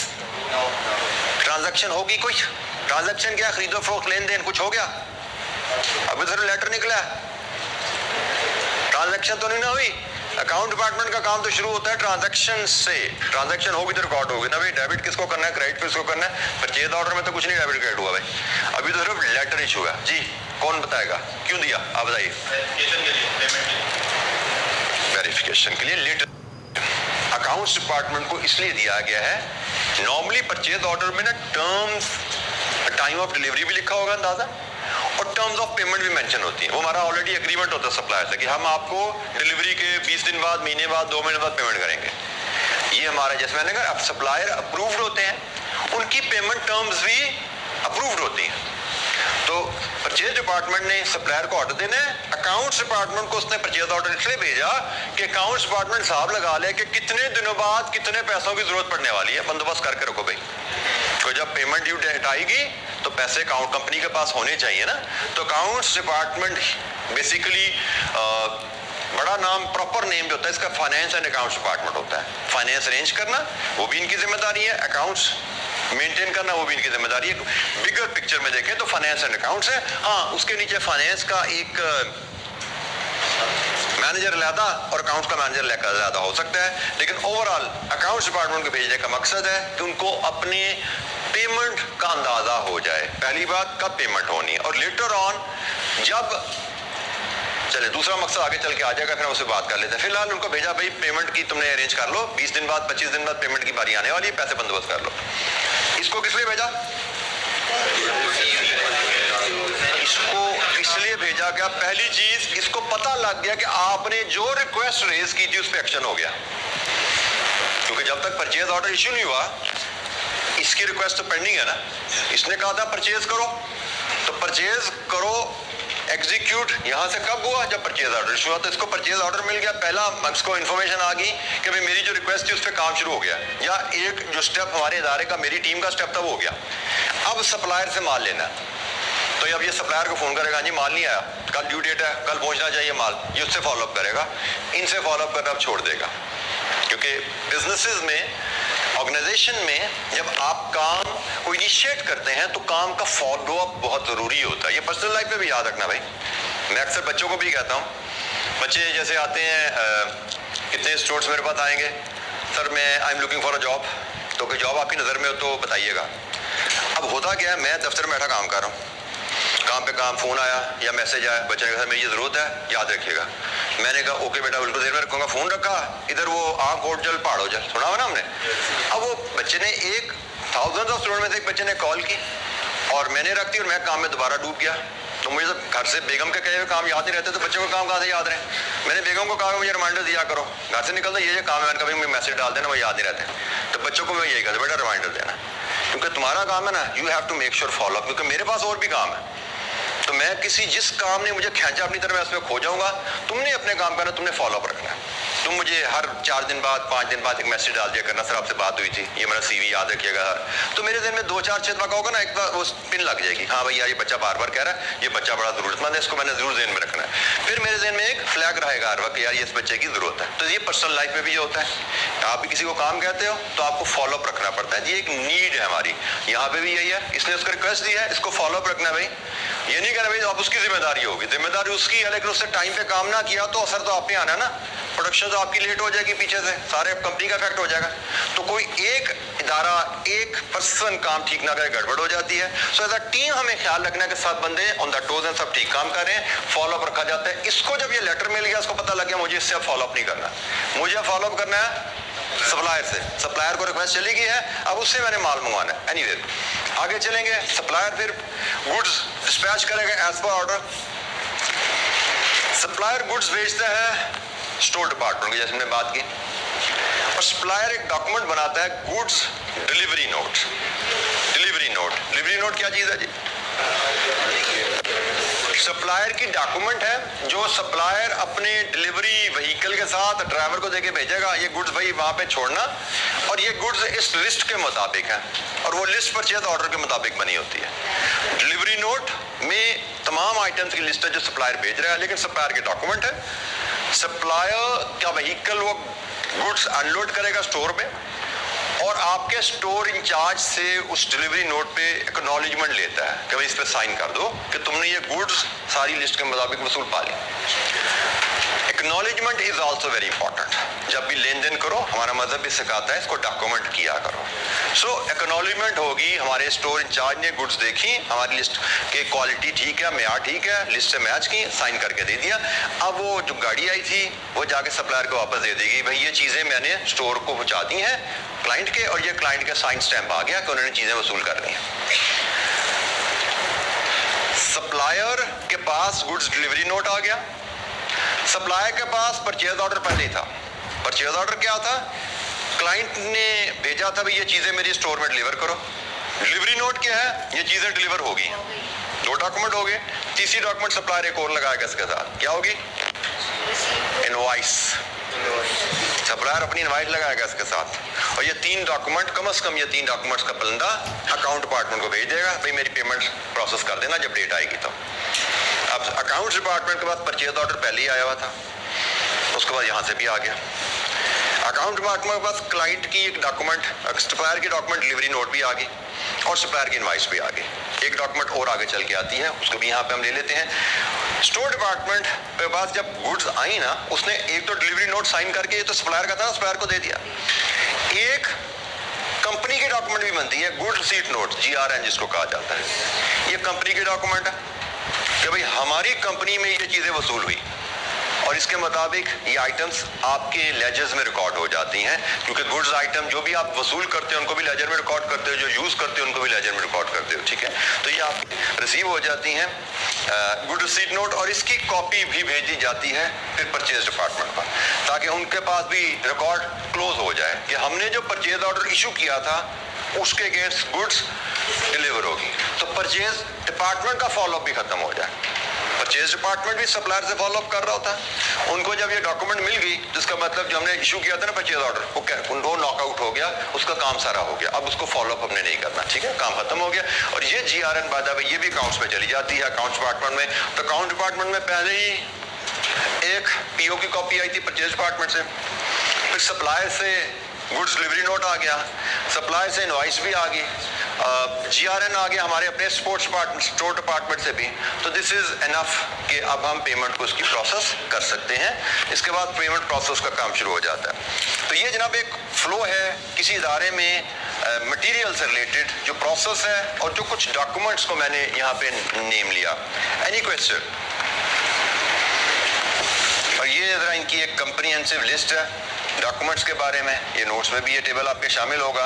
Transaction होगी कोई? ट्रांजैक्शन क्या? खरीदो फरोख्त, लेन देन कुछ हो गया? अभी तो लेटर निकला, ट्रांजैक्शन तो नहीं ना हुई। अकाउंट डिपार्टमेंट का काम तो शुरू होता है ट्रांजैक्शन से। ट्रांजैक्शन होगी तो रिकॉर्ड होगी ना भाई। डेबिट किसको करना है, क्रेडिट किसको करना है? परचेज ऑर्डर में तो कुछ नहीं डेबिट क्रेडिट हुआ भाई, अभी तो सिर्फ लेटर इशू है। जी कौन बताएगा क्यों दिया, आप बताइए। वेरिफिकेशन के लिए लेटर अकाउंट्स डिपार्टमेंट को इसलिए दिया गया है। नॉर्मली परचेज ऑर्डर में ना टर्म्स, टाइम ऑफ डिलीवरी भी लिखा होगा अंदाजा, और टर्म्स ऑफ पेमेंट भी मेंशन होती है। वो हमारा ऑलरेडी एग्रीमेंट होता है सप्लायर से कि हम आपको डिलीवरी के 20 दिन बाद, महीने बाद, 2 महीने बाद पेमेंट करेंगे। ये हमारा, जैसे मैंने कहा, अब सप्लायर अप्रूव्ड होते हैं, उनकी पेमेंट टर्म्स भी अप्रूव्ड होती हैं। तो परचेज डिपार्टमेंट ने सप्लायर को ऑर्डर देना है, अकाउंट्स डिपार्टमेंट को उसने परचेज ऑर्डर इसलिए भेजा कि अकाउंट्स डिपार्टमेंट हिसाब लगा ले कि कितने दिनों बाद कितने पैसों की जरूरत पड़ने वाली है, बंदोबस्त करके रखो भाई। तो जब पेमेंट ड्यू डेट आएगी तो पैसे अकाउंट कंपनी के पास होने चाहिए ना। तो अकाउंट्स डिपार्टमेंट बेसिकली बड़ा नाम, प्रॉपर नेम जो होता है इसका, फाइनेंस एंड अकाउंट्स डिपार्टमेंट होता है। फाइनेंस अरेंज करना वो भी इनकी जिम्मेदारी है, अकाउंट्स मेंटेन करना वो भी इनकी जिम्मेदारी है। बिगर पिक्चर में देखें तो फाइनेंस एंड अकाउंट्स है। हाँ, उसके नीचे फाइनेंस का एक मैनेजर ज़्यादा और अकाउंट्स का मैनेजर ज़्यादा हो सकता है, लेकिन ओवरऑल अकाउंट्स डिपार्टमेंट को भेजने का मकसद है कि उनको अपने पेमेंट का अंदाजा हो जाए। पहली बात, कब पेमेंट होनी है, और लेटर ऑन जब चले दूसरा मकसद आगे चल के आ जाएगा, फिर उससे बात कर लेते हैं। फिलहाल उनको भेजा भाई पेमेंट की तुमने अरेंज कर लो, 20 दिन बाद 25 दिन बाद पेमेंट की बारी आने वाली है, पैसे बंदोबस्त कर लो। इसको किस लिए भेजा? इसको इसलिए भेजा गया, पहली चीज इसको पता लग गया कि आपने जो रिक्वेस्ट रेज की थी उस पर एक्शन हो गया, क्योंकि जब तक परचेज ऑर्डर इश्यू नहीं हुआ इसकी रिक्वेस्ट तो पेंडिंग है ना। इसने कहा था परचेज करो, तो परचेज करो एग्जीक्यूट यहां से कब हुआ? जब परचेज ऑर्डर इशू हुआ। तो इसको परचेज ऑर्डर मिल गया, पहला इसको इन्फॉर्मेशन आ गई कि भाई मेरी जो रिक्वेस्ट थी उस पर काम शुरू हो गया, या एक जो स्टेप हमारे इदारे का, मेरी टीम का स्टेप था वो हो गया। अब सप्लायर से माल लेना, तो अब ये सप्लायर को फोन करेगा, जी माल नहीं आया, कल ड्यू डेट है, कल पहुंचना चाहिए माल, ये उससे फॉलोअप करेगा। इनसे फॉलोअप करना अब छोड़ देगा, क्योंकि बिजनेसेस में, ऑर्गेनाइजेशन में जब आप काम को इनिशिएट करते हैं तो काम का फॉलो अप बहुत ज़रूरी होता है। ये पर्सनल लाइफ में भी याद रखना भाई। मैं अक्सर बच्चों को भी कहता हूँ, बच्चे जैसे आते हैं, कितने स्टूडेंट्स मेरे पास आएंगे, सर मैं I am looking for a job, तो कोई जॉब आपकी नज़र में हो तो बताइएगा। अब होता क्या है, मैं दफ्तर में बैठा काम कर रहा हूँ, काम पे काम, फोन आया या मैसेज आया, बच्चे ने कहा मेरी ये जरूरत है, याद रखिएगा। मैंने कहा ओके बेटा, बिल्कुल देर में रखूंगा। फोन रखा, इधर वो आँख ओट जल पहाड़ो जल, सुना हुआ ना हमने। अब वो बच्चे ने, एक थाउजेंड ऑफ स्टूडेंट में से एक बच्चे ने कॉल की और मैंने रख दी और मैं काम में दोबारा डूब गया। तो मुझे तो घर से बेगम के कहे हुए काम याद नहीं रहते, तो बच्चों को काम कहाँ से याद रहे। मैंने बेगम को कहा मुझे रिमाइंडर दिया करो, घर से निकलता ये काम है, मैंने कहा मुझे मैसेज डाल देना, वो याद नहीं रहते। तो बच्चों को मैं यही कहता, बेटा रिमाइंडर देना, क्योंकि तुम्हारा काम है ना, you have to make sure follow up, क्योंकि मेरे पास और भी काम है। तो मैं जिस काम ने मुझे खींचा अपनी तरफ, मैं उसमें खो जाऊंगा। तुमने अपने काम करना, तुमने फॉलो अप रखना है। तुम मुझे हर 4 दिन बाद, 5 दिन बाद एक मैसेज डाल दिया करना, सर आपसे बात हुई थी, ये मेरा CV याद रखिएगा। तो मेरे दिन में 2-4 छेद का होगा ना, एक बार वो पिन लग जाएगी, हाँ भाई यार ये बच्चा बार बार कह रहा है, ये बच्चा बड़ा जरूरतमंद है, इसको मैंने जरूर ध्यान में रखना है। फिर मेरे दिन में एक फ्लैग रहेगा हर वक्त, यार ये इस बच्चे की जरूरत है। तो ये पर्सनल लाइफ में भी ये होता है, आप भी किसी को काम कहते हो तो आपको फॉलो अप रखना पड़ता है। ये एक नीड है हमारी, यहाँ पे भी यही है। इसने उसको रिक्वेस्ट दी है, इसको फॉलो अप रखना है भाई। ये नहीं कहना भाई आप उसकी जिम्मेदारी होगी, जिम्मेदारी उसकी है, लेकिन उससे टाइम पे काम ना किया तो असर तो आप पे आना है ना। प्रोडक्शन तो आपकी लेट हो जाएगी, पीछे से सारे कंपनी का इफेक्ट हो जाएगा। तो कोई एक इदारा, एक पर्सन काम ठीक ना करे, गड़बड़ हो जाती है। सो एज अ टीम हमें ख्याल रखना है कि 7 बंदे ऑन द टोज हैं, सब ठीक काम कर रहे हैं, फॉलो अप रखा जाता है। इसको जब ये लेटर मिल गया, इसको पता लग गया मुझे इससे अब फॉलो अप नहीं करना, मुझे फॉलो अप करना है सप्लायर से। सप्लायर को रिक्वेस्ट चली गई है, अब उससे मैंने माल मंगवाना है। एनीवे आगे चलेंगे, सप्लायर फिर गुड्स डिस्पैच करेगा as per order. Supplier goods भेजता है स्टोर डिपार्टमेंट की, जैसे हमने बात की, और सप्लायर एक डॉक्यूमेंट बनाता है, goods delivery note. Delivery note, delivery note क्या चीज़ है जी? सप्लायर की डॉक्यूमेंट है जो सप्लायर अपने डिलीवरी व्हीकल के साथ ड्राइवर को देके भेजेगा, ये गुड्स भाई वहां पे छोड़ना, और ये गुड्स इस लिस्ट के मुताबिक है और वो लिस्ट परचेज ऑर्डर के मुताबिक बनी होती है। डिलीवरी नोट में तमाम आइटम्स की लिस्ट है जो सप्लायर भेज रहा है, लेकिन सप्लायर के डॉक्यूमेंट है। सप्लायर का व्हीकल वो गुड्स अनलोड करेगा स्टोर पे और आपके स्टोर इंचार्ज से उस डिलीवरी नोट पे एक्नॉलेजमेंट लेता है कि भाई इस पे साइन कर दो कि तुमने ये गुड्स सारी लिस्ट के मुताबिक वसूल पा ली। Acknowledgement is also very important. जब भी लेन देन करो, हमारा मजहब भी सिखाता है इसको डॉक्यूमेंट किया करो। सो एक्नॉलेजमेंट होगी, हमारे स्टोर इंचार्ज ने गुड्स देखी, हमारी लिस्ट के क्वालिटी ठीक है, मेयार ठीक है, लिस्ट से मैच की, साइन करके दे दिया। अब वो जो गाड़ी आई थी वो जाके सप्लायर को वापस दे देगी, भाई ये चीजें मैंने स्टोर को पहुंचा दी हैं क्लाइंट के, और ये क्लाइंट का साइन स्टैंप आ गया कि उन्होंने चीजें वसूल कर ली हैं। सप्लायर के पास गुड्स डिलीवरी नोट आ गया, सप्लायर के पास परचेज ऑर्डर पहले ही था। परचेज ऑर्डर क्या था? क्लाइंट ने भेजा था भाई ये चीजें मेरी स्टोर में डिलीवर करो। डिलीवरी नोट क्या है? ये चीजें डिलीवर होगी। दो डॉक्यूमेंट हो गए। तीसरी डॉक्यूमेंट सप्लायर एक और लगाएगा इसके साथ, क्या होगी? इनवॉइस। सप्लायर अपनी इनवॉइस लगाएगा इसके साथ, और ये तीन डॉक्यूमेंट, कम से कम ये तीन डॉक्यूमेंट्स का बंदा अकाउंट डिपार्टमेंट को भेज देगा, भाई मेरी पेमेंट प्रोसेस कर देना जब डेट आएगी तो। अब अकाउंट डिपार्टमेंट के पास परचेज ऑर्डर पहले ही आया हुआ था, उसके बाद यहाँ से भी आ गया। अकाउंट डिपार्टमेंट के पास क्लाइंट की एक डॉक्यूमेंट, सप्लायर की डॉक्यूमेंट डिलीवरी नोट भी आ गई और सप्लायर की इनवॉइस भी आ गई। एक डॉक्यूमेंट और आगे चल के आती है, उसको भी यहाँ पे हम ले लेते हैं। स्टोर डिपार्टमेंट के पास जब गुड्स आई ना, उसने एक तो डिलीवरी नोट साइन करके, ये तो सप्लायर का था, सप्लायर को दे दिया। एक कंपनी की डॉक्यूमेंट भी बनती है, गुड रिसीट नोट, GRN जिसको कहा जाता है। ये कंपनी की डॉक्यूमेंट है कि भाई हमारी कंपनी में ये चीजें वसूल हुई, और इसके मुताबिक ये आइटम्स आपके लेजर्स में रिकॉर्ड हो जाती हैं, क्योंकि गुड्स आइटम जो भी आप वसूल करते हो उनको भी लेजर में रिकॉर्ड करते हो, जो यूज करते हो उनको भी लेजर में रिकॉर्ड करते हो, ठीक है। तो ये आप रिसीव हो जाती हैं गुड रिसीट नोट, और इसकी कॉपी भी भेजी जाती है फिर परचेज डिपार्टमेंट पर, ताकि उनके पास भी रिकॉर्ड क्लोज हो जाए कि हमने जो परचेज ऑर्डर इशू किया था उसके अगेंस्ट गुड्स डिलीवर होगी। तो परचेज डिपार्टमेंट का फॉलोअप भी खत्म हो जाए। परचेज डिपार्टमेंट भी सप्लायर से फॉलोअप कर रहा होता है। उनको जब ये डॉक्यूमेंट मिल गई, जिसका मतलब जो हमने इशू किया था ना परचेज ऑर्डर, वो नॉकआउट हो गया, उसका काम सारा हो गया। अब उसको फॉलोअप हमने नहीं करना, ठीक है, काम खत्म हो गया। और ये GRN बाधा भाई ये भी अकाउंट्स में चली जाती है, अकाउंट्स डिपार्टमेंट में। तो अकाउंट डिपार्टमेंट में पहले ही एक PO की कॉपी आई थी परचेज डिपार्टमेंट से, फिर सप्लायर से गुड्स डिलीवरी नोट आ गया, सप्लायर से इनवॉइस भी आ गई, GRN आ गया हमारे अपने स्टोर डिपार्टमेंट से भी। तो दिस इज एनफ कि अब हम पेमेंट को उसकी प्रोसेस कर सकते हैं। इसके बाद पेमेंट प्रोसेस का काम शुरू हो जाता है। तो ये जनाब एक फ्लो है किसी इदारे में मटेरियल से रिलेटेड जो प्रोसेस है, और जो कुछ डॉक्यूमेंट्स को मैंने यहाँ पे नेम लिया। Any question? और ये जरा इनकी एक कंप्रीहेंसिव लिस्ट है डॉक्यूमेंट्स के बारे में, ये नोट्स में भी ये टेबल आपके शामिल होगा।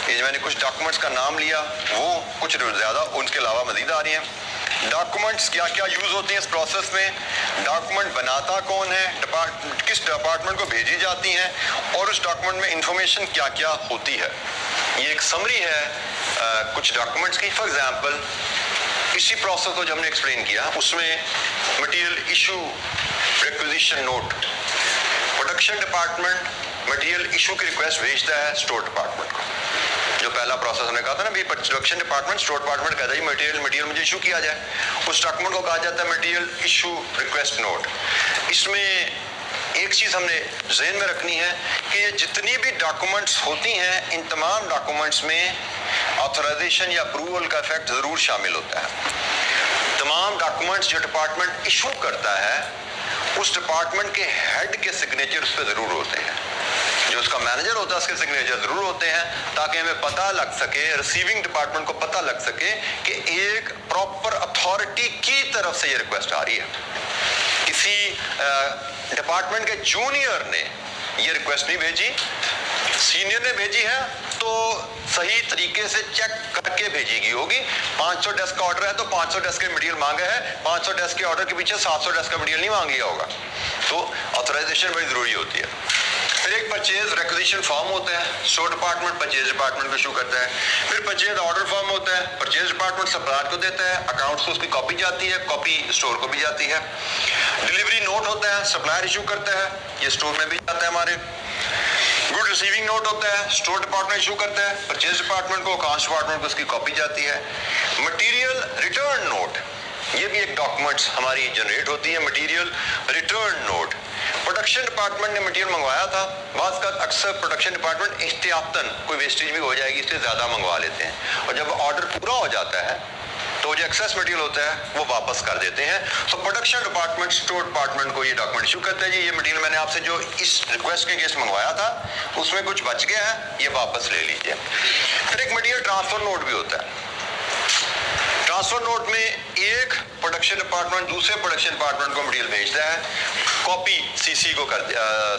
ये जो मैंने कुछ डॉक्यूमेंट्स का नाम लिया वो कुछ ज़्यादा उनके अलावा मजीद आ रही हैं। डॉक्यूमेंट्स क्या क्या यूज़ होती हैं इस प्रोसेस में, डॉक्यूमेंट बनाता कौन है, किस डिपार्टमेंट को भेजी जाती हैं, और उस डॉक्यूमेंट में इंफॉर्मेशन क्या क्या होती है। ये एक समरी है कुछ डॉक्यूमेंट्स की। फॉर एग्जाम्पल इसी प्रोसेस को जो हमने एक्सप्लेन किया, उसमें material issue requisition note, production department material issue की रिक्वेस्ट भेजता है स्टोर डिपार्टमेंट को। जो पहला प्रोसेस हमने कहा था ना, प्रोडक्शन डिपार्टमेंट स्टोर डिपार्टमेंट कहता है मटेरियल मुझे इशू किया जाए, उस डॉक्यूमेंट को कहा जाता है मटेरियल इशू रिक्वेस्ट नोट। इसमें एक चीज हमने ज़हन में रखनी है कि ये जितनी भी डॉक्यूमेंट्स होती हैं, इन तमाम डॉक्यूमेंट्स में ऑथराइजेशन या अप्रूवल का इफेक्ट जरूर शामिल होता है। तमाम डॉक्यूमेंट्स जो डिपार्टमेंट इशू करता है, उस डिपार्टमेंट के हेड के सिग्नेचर उस पर जरूर होते हैं, जो उसका मैनेजर होता है उसके सिग्नेचर जरूर होते हैं, ताकि हमें पता लग सके, रिसीविंग डिपार्टमेंट को पता लग सके कि एक प्रॉपर अथॉरिटी की तरफ से ये रिक्वेस्ट आ रही है। किसी डिपार्टमेंट के जूनियर ने ये रिक्वेस्ट नहीं भेजी, सीनियर ने भेजी है, तो सही तरीके से चेक करके भेजी गई होगी। 500 डेस्क का ऑर्डर है तो 500 डेस्क के मटेरियल मांगा है, 500 डेस्क के ऑर्डर के पीछे 700 डेस्क का मटेरियल नहीं मांग लिया होगा। तो ऑथराइजेशन बड़ी जरूरी होती है। फिर एक परचेज रिक्विजिशन फॉर्म होता है, स्टोर डिपार्टमेंट परचेज डिपार्टमेंट को इशू करता है। फिर परचेज ऑर्डर फॉर्म होता है, परचेज डिपार्टमेंट सप्लायर को देता है, अकाउंट्स को उसकी कॉपी जाती है, कॉपी स्टोर को भी जाती है। डिलीवरी नोट होता है, सप्लायर इशू करता है, ये स्टोर में भी जाता है हमारे। गुड रिसीविंग नोट होता है, स्टोर डिपार्टमेंट इशू करता है, परचेज डिपार्टमेंट को, अकाउंट्स डिपार्टमेंट को उसकी कॉपी जाती है। मटेरियल रिटर्न नोट, ये भी एक डॉक्यूमेंट्स हमारी जनरेट होती है, material return note. Production department ने मटेरियल मंगवाया था, बात का अक्सर प्रोडक्शन डिपार्टमेंट एहतियातन कोई वेस्टेज भी हो जाएगी इसलिए ज़्यादा मंगवा लेते हैं, और जब ऑर्डर पूरा हो जाता है तो जो एक्सेस मटेरियल होता है वो वापस कर देते हैं। तो प्रोडक्शन डिपार्टमेंट स्टोर डिपार्टमेंट को ये डॉक्यूमेंट इशू करता है, जी ये मटेरियल मैंने आपसे जो इस रिक्वेस्ट के अगेंस्ट मंगवाया था उसमें कुछ बच गया है, ये वापस ले लीजिए। फिर एक मटेरियल ट्रांसफर नोट भी होता है। ट्रांसफर नोट में एक प्रोडक्शन डिपार्टमेंट दूसरे प्रोडक्शन डिपार्टमेंट को मटेरियल भेजता है, कॉपी सीसी को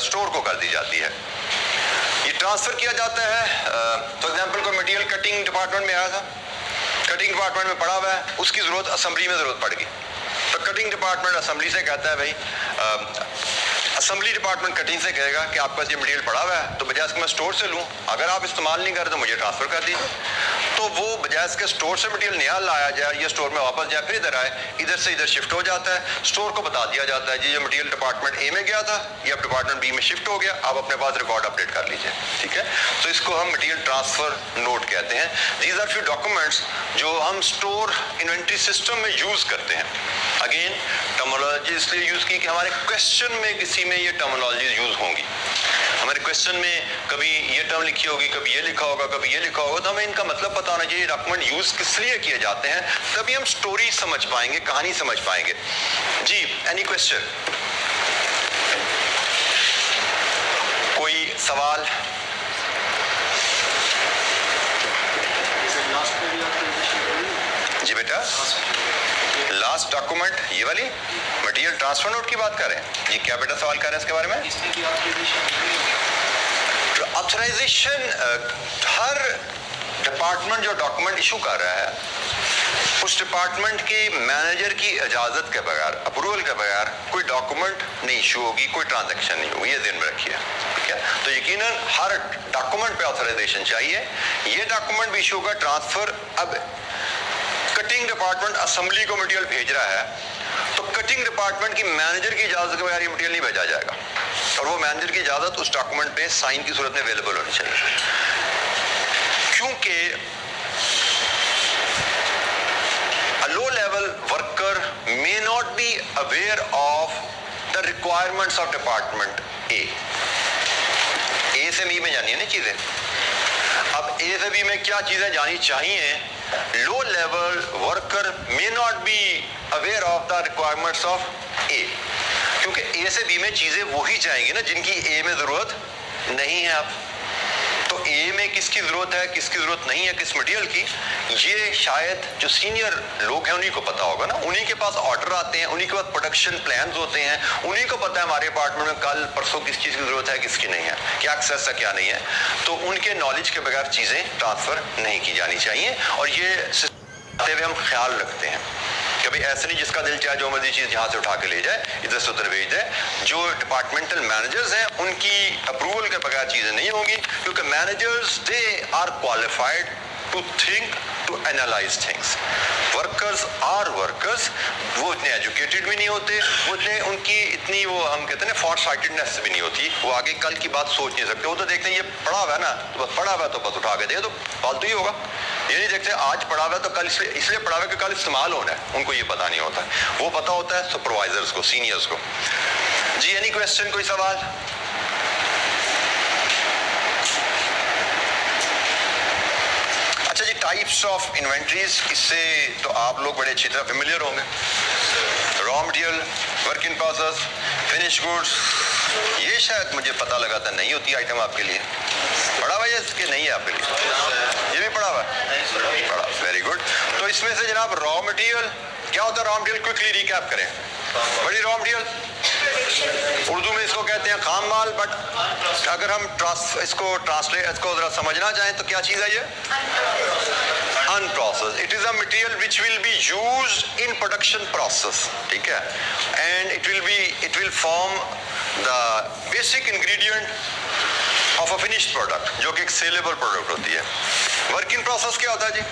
स्टोर को कर दी जाती है। ये ट्रांसफर किया जाता है। फॉर एग्जांपल कोई मटेरियल कटिंग डिपार्टमेंट में आया था, कटिंग डिपार्टमेंट में पड़ा हुआ है, उसकी ज़रूरत असेंबली में ज़रूरत पड़ गई, तो कटिंग डिपार्टमेंट असेंबली से कहता है भाई, असेंबली डिपार्टमेंट कटिंग से कहेगा कि आपके पास ये मटेरियल पड़ा हुआ है, तो बजाय इसको मैं स्टोर से लूँ, अगर आप इस्तेमाल नहीं करें तो मुझे ट्रांसफ़र कर दीजिए। तो वो बजाय इसके स्टोर से मटेरियल नया लाया जाए, ये स्टोर में वापस जाए, फिर इधर आए, इधर से इधर शिफ्ट हो जाता है। स्टोर को बता दिया जाता है जी ये मटेरियल डिपार्टमेंट ए में गया था, ये अब डिपार्टमेंट बी में शिफ्ट हो गया, आप अपने पास रिकॉर्ड अपडेट कर लीजिए, ठीक है। तो इसको हम मटेरियल ट्रांसफर नोट कहते हैं। दीज आर फ्यू डॉक्यूमेंट्स जो हम स्टोर इन्वेंट्री सिस्टम में यूज करते हैं। अगेन टर्मिनोलॉजी इसलिए यूज की कि हमारे क्वेश्चन में किसी में ये टर्मिनोलॉजी यूज होंगी, हमारे क्वेश्चन में कभी ये टर्म लिखी होगी, कभी ये लिखा होगा, कभी ये लिखा होगा, तो हमें इनका मतलब पता होना चाहिए डॉक्यूमेंट यूज किस लिए किए जाते हैं, तभी हम स्टोरी समझ पाएंगे, कहानी समझ पाएंगे। जी एनी क्वेश्चन, कोई सवाल? जी बेटा, लास्ट डॉक्यूमेंट ये वाली मटेरियल ट्रांसफर नोट की बात कर रहे हैं जी, क्या बेटा सवाल कर रहे हैं इसके बारे में? ऑथराइजेशन, हर डिपार्टमेंट जो डॉक्यूमेंट इशू कर रहा है उस डिपार्टमेंट के मैनेजर की इजाजत के बगैर, अप्रूवल के बगैर कोई डॉक्यूमेंट नहीं इशू होगी, कोई ट्रांजैक्शन नहीं होगी, ये ध्यान में रखिए, ठीक है। तो यकीनन हर डॉक्यूमेंट पे ऑथराइजेशन चाहिए। ये डॉक्यूमेंट भी इशू होगा ट्रांसफर। अब कटिंग डिपार्टमेंट असेंबली को मटेरियल भेज रहा है, तो कटिंग डिपार्टमेंट की मैनेजर की इजाजत के बगैर ये मटेरियल नहीं भेजा जाएगा, और वो मैनेजर की इजाजत उस डॉक्यूमेंट पे साइन की सूरत में अवेलेबल होनी चाहिए, क्योंकि a low level worker may not be aware of the requirements of department A से B में जानी है ना चीजें। अब A से B में क्या चीजें जानी चाहिए, low level worker may not be aware of the requirements of A, क्योंकि A से B में चीजें वही जाएंगी ना जिनकी A में जरूरत नहीं है। अब तो ए में किसकी जरूरत है, किसकी जरूरत नहीं है, किस मटेरियल की, ये शायद जो सीनियर लोग हैं उन्हीं को पता होगा ना। उन्हीं के पास ऑर्डर आते हैं, उन्हीं के पास प्रोडक्शन प्लान्स होते हैं, उन्हीं को पता है हमारे अपार्टमेंट में कल परसों किस चीज़ की जरूरत है, किसकी नहीं है, क्या एक्सेस है क्या नहीं है। तो उनके नॉलेज के बगैर चीज़ें ट्रांसफ़र नहीं की जानी चाहिए, और ये हुए हम ख्याल रखते हैं कभी ऐसे नहीं जिसका दिल चाहे जो मर्जी चीज़ यहाँ से उठा के ले जाए, इधर से उधर भेज दे। जो डिपार्टमेंटल मैनेजर्स हैं उनकी अप्रूवल के बगैर चीज़ें नहीं होंगी, क्योंकि managers they are qualified to think, to analyse things. Workers are workers, वो इतने एजुकेटेड भी नहीं होते, वो इतने उनकी इतनी वो हम कहते हैं ना फॉर साइटेडनेस भी नहीं होती, वो आगे कल की बात सोच नहीं सकते। वो तो देखते हैं ये पड़ा हुआ है ना, तो बस पड़ा हुआ है तो बस उठा के दे तो फालतू ही होगा। ये नहीं देखते आज पड़ा हुआ है तो कल इसलिए पड़ा हुआ है कि कल इस्तेमाल होना है, उनको ये पता नहीं होता। वो पता होता है सुपरवाइजर्स को, सीनियर्स को। जी एनी क्वेश्चन, कोई सवाल? अच्छा जी, टाइप्स ऑफ इन्वेंट्रीज, इससे तो आप लोग बड़े अच्छी तरह फेमिलियर होंगे। Raw material, work in process, finish goods, ये शायद मुझे पता लगा था नहीं होती आइटम आपके लिए। पढ़ा हुआ है इसके नहीं है आपके लिए? ये भी पढ़ा हुआ है, पढ़ा, वेरी गुड। तो इसमें से जनाब रॉ मटेरियल क्या होता है? रॉ मटेरियल क्विकली रिकैप करें। बड़ी रॉ मटेरियल उर्दू में इसको कहते हैं खाम माल, बट अगर हम इसको जरा समझना चाहें तो क्या चीज़ है ये? Unprocessed. It is a material which will be used in production process. ठीक है? And it will form the basic ingredient of a finished product, जो कि एक saleable product होती है. Work in process क्या होता है जी?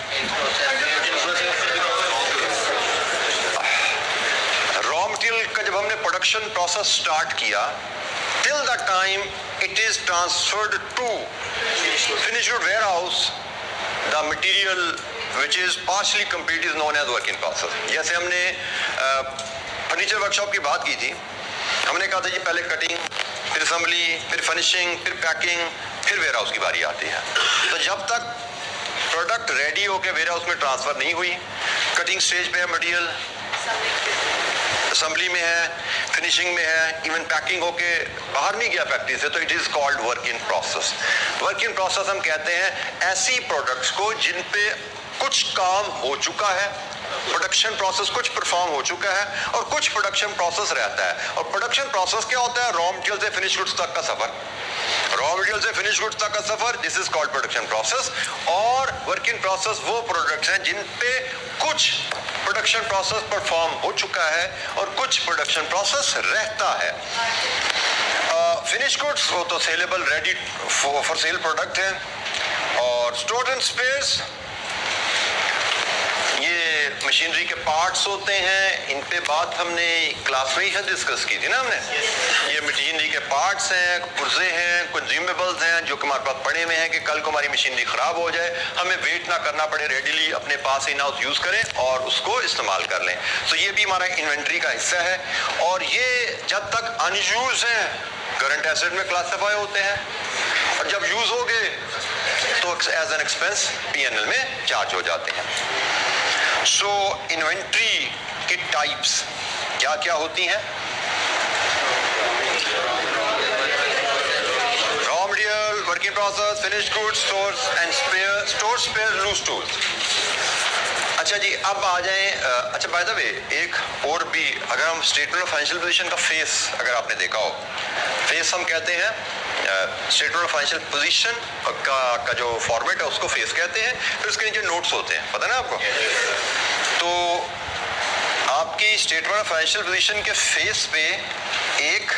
Raw material का जब हमने production process start किया, till the time it is transferred to finished good warehouse, the material which is partially complete is known as work in process. जैसे हमने फर्नीचर वर्कशॉप की बात की थी, हमने कहा था जी पहले कटिंग, फिर असेंबली, फिर फिनिशिंग, फिर पैकिंग, फिर वेयर हाउस की बारी आती है. तो जब तक प्रोडक्ट रेडी होकर वेयर हाउस में ट्रांसफर नहीं हुई, कटिंग स्टेज पे है मटेरियल, असेंबली में है, फिनिशिंग में है, इवन पैकिंग होके बाहर नहीं गया फैक्ट्री से, तो it is called work in process. Work in process हम कहते हैं ऐसी प्रोडक्ट्स को जिन पे कुछ काम हो चुका है, प्रोडक्शन प्रोसेस कुछ परफॉर्म हो चुका है और कुछ प्रोडक्शन प्रोसेस रहता है. और प्रोडक्शन प्रोसेस क्या होता है? रॉ मटेरियल से फिनिश गुड्स तक का सफर. रॉ मटेरियल से फिनिश गुड्स तक का सफर, this is called production process. और वर्क इन प्रोसेस वो प्रोडक्ट्स हैं जिन पे कुछ प्रोडक्शन प्रोसेस परफॉर्म हो चुका है और कुछ प्रोडक्शन प्रोसेस रहता है. फिनिश गुड्स वो तो saleable ready for sale product है. और स्टोर्स एंड स्पेयर्स ये मशीनरी के पार्ट्स होते हैं. इन पे बात हमने क्लास में ही डिस्कस की थी ना हमने. ये मशीनरी के पार्ट्स हैं, पुर्जे हैं, कंज्यूमेबल्स हैं जो कि हमारे पास पड़े हुए हैं कि कल को हमारी मशीनरी खराब हो जाए हमें वेट ना करना पड़े, रेडीली अपने पास इन हाउस यूज करें और उसको इस्तेमाल कर लें. तो ये भी हमारा इन्वेंट्री का हिस्सा है. और ये जब तक अनयूज हैं करंट एसेट में क्लासिफाई होते हैं और जब यूज हो गए तो एज एन एक्सपेंस P&L में चार्ज हो जाते हैं. सो इन्वेंट्री की टाइप्स क्या क्या होती हैं? Raw material, work in process, finished goods, stores and spare, store spare, loose tools. अच्छा जी, अब आ जाएं. अच्छा बाय द वे एक और भी, अगर हम स्टेटमेंट ऑफ फाइनेंशियल पोजीशन का फेस अगर आपने देखा हो, फेस हम कहते हैं स्टेटमेंट ऑफ फाइनेंशियल पोजीशन का जो फॉर्मेट है उसको फेस कहते हैं. फिर उसके नीचे नोट्स होते हैं, पता ना आपको. तो आपकी स्टेटमेंट ऑफ फाइनेंशियल पोजीशन के फेस पे एक,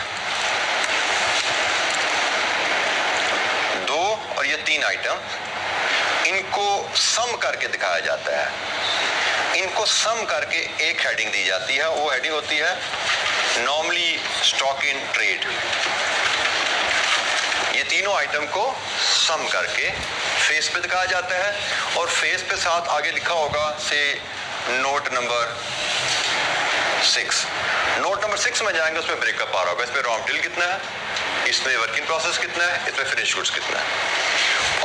दो और ये 3 आइटम, इनको सम करके दिखाया जाता है. इनको सम करके एक हेडिंग दी जाती है. वो हेडिंग होती है नॉर्मली स्टॉक इन ट्रेड. ये तीनों आइटम को सम करके फेस पे दिखाया जाता है और फेस पे साथ आगे लिखा होगा से नोट नंबर 6. नोट नंबर 6 में जाएंगे, उसमें ब्रेकअप आ रहा होगा. इसमें रॉ मटेरियल कितना है, इसमें वर्क इन प्रोसेस कितना है, इसमें फिनिश गुड्स कितना है.